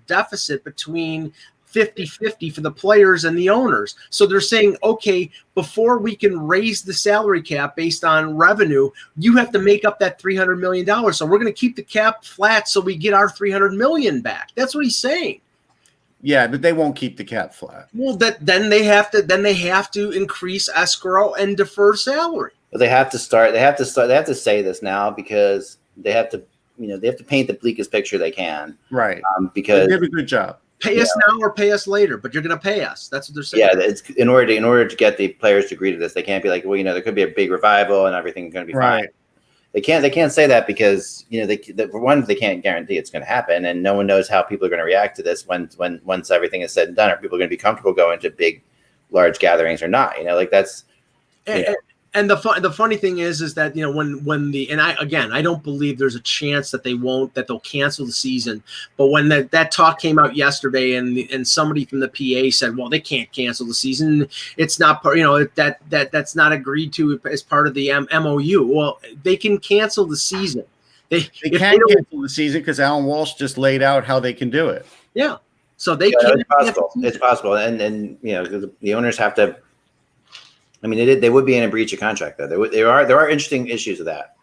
Speaker 1: deficit between 50-50 for the players and the owners. So they're saying, okay, before we can raise the salary cap based on revenue, you have to make up that $300 million. So we're going to keep the cap flat so we get our $300 million back. That's what he's saying.
Speaker 2: Yeah, but they won't keep the cap flat.
Speaker 1: Well, then they have to increase escrow and defer salary.
Speaker 3: But they have to say this now, because they have to paint the bleakest picture they can.
Speaker 2: Right.
Speaker 3: Because
Speaker 2: they did a good job.
Speaker 1: Pay us now or pay us later, but you're going to pay us. That's what they're saying.
Speaker 3: Yeah, it's in order to get the players to agree to this, they can't be like, well, there could be a big revival and everything's going to be fine. They can't say that, because for one, they can't guarantee it's going to happen, and no one knows how people are going to react to this once everything is said and done. Are people going to be comfortable going to big, large gatherings or not? That's.
Speaker 1: And the funny thing is that I don't believe there's a chance that they'll cancel the season. But when that talk came out yesterday, and somebody from the PA said, well, they can't cancel the season. It's not that's not agreed to as part of the MOU. Well, they can cancel the season. They can
Speaker 2: cancel the season because Alan Walsh just laid out how they can do it.
Speaker 1: Yeah, so they can.
Speaker 3: It's possible. It's possible, and the owners have to. I mean, they would be in a breach of contract, though. There are interesting issues with that.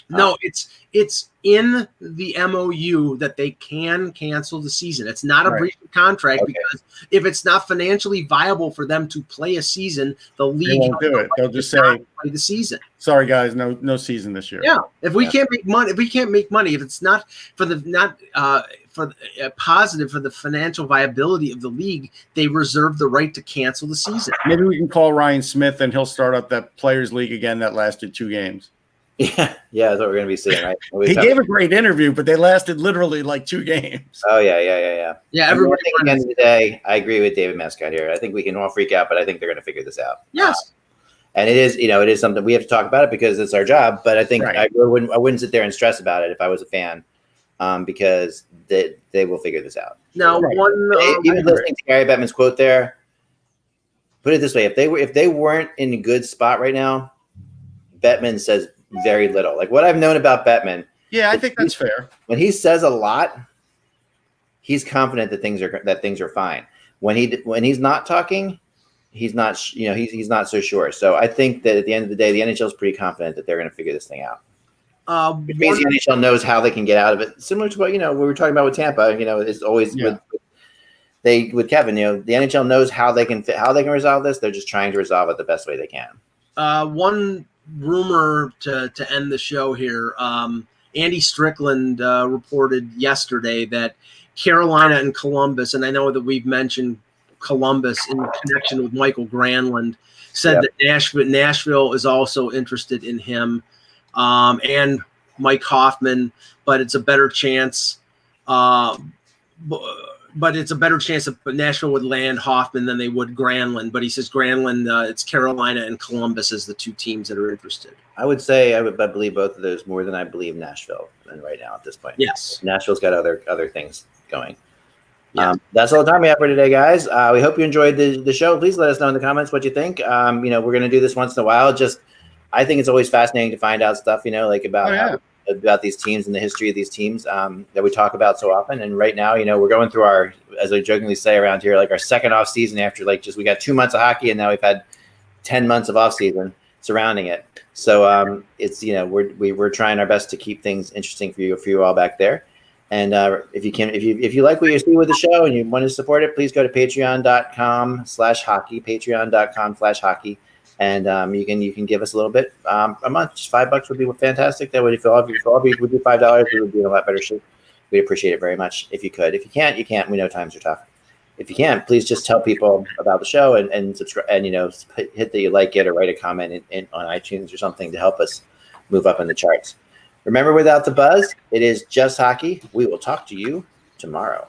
Speaker 1: No, it's in the MOU that they can cancel the season. It's not a breach of contract, because if it's not financially viable for them to play a season, the league
Speaker 2: won't do it. They'll just say,
Speaker 1: play the season.
Speaker 2: Sorry, guys, no season this year.
Speaker 1: Yeah, if we can't make money, if it's not positive for the financial viability of the league, they reserve the right to cancel the season.
Speaker 2: Maybe we can call Ryan Smith and he'll start up that players league again that lasted 2 games.
Speaker 3: Yeah, that's what we're going to be seeing, right?
Speaker 2: He gave a great interview, but they lasted literally like 2 games.
Speaker 3: Oh yeah.
Speaker 1: Yeah, everybody.
Speaker 3: At the end of the day, I agree with David Mescott here. I think we can all freak out, but I think they're going to figure this out.
Speaker 1: Yes.
Speaker 3: And it is something we have to talk about it because it's our job. But I think I wouldn't sit there and stress about it if I was a fan, because they will figure this out.
Speaker 1: Now,
Speaker 3: even listening to Gary Bettman's quote there, put it this way: if they weren't in a good spot right now, Bettman says very little. Like what I've known about Bettman.
Speaker 2: Yeah, I think that's fair.
Speaker 3: When he says a lot, he's confident that things are fine. When he's not talking, he's not he's not so sure. So I think that at the end of the day, the NHL is pretty confident that they're going to figure this thing out. It means the NHL knows how they can get out of it. Similar to what we were talking about with Tampa. It's always with Kevin. The NHL knows how they can resolve this. They're just trying to resolve it the best way they can.
Speaker 1: One rumor to end the show here. Andy Strickland reported yesterday that Carolina and Columbus, and I know that we've mentioned Columbus in connection with Michael Granlund, said that Nashville is also interested in him, and Mike Hoffman, but it's a better chance. But it's a better chance that Nashville would land Hoffman than they would Granlund. But he says Granlund, it's Carolina and Columbus as the 2 teams that are interested.
Speaker 3: I would say I believe both of those more than I believe Nashville right now at this point.
Speaker 1: Yes.
Speaker 3: Nashville's got other things going. Yeah. That's all the time we have for today, guys. We hope you enjoyed the show. Please let us know in the comments what you think. We're going to do this once in a while. I think it's always fascinating to find out stuff, like about about these teams and the history of these teams that we talk about so often. And right now, we're going through our, as I jokingly say around here, like our second off season after we got 2 months of hockey, and now we've had 10 months of off season surrounding it. So it's, we're trying our best to keep things interesting for you all back there. And if you like what you see with the show and you want to support it, please go to patreon.com/hockey, patreon.com/hockey. And you can give us a little bit a month. Just $5 would be fantastic. That would, if all of you would do $5, we would be in a lot better shape. We'd appreciate it very much if you could. If you can't, you can't. We know times are tough. If you can't, please just tell people about the show and subscribe and hit the like it or write a comment on iTunes or something to help us move up in the charts. Remember, without the buzz, it is just hockey. We will talk to you tomorrow.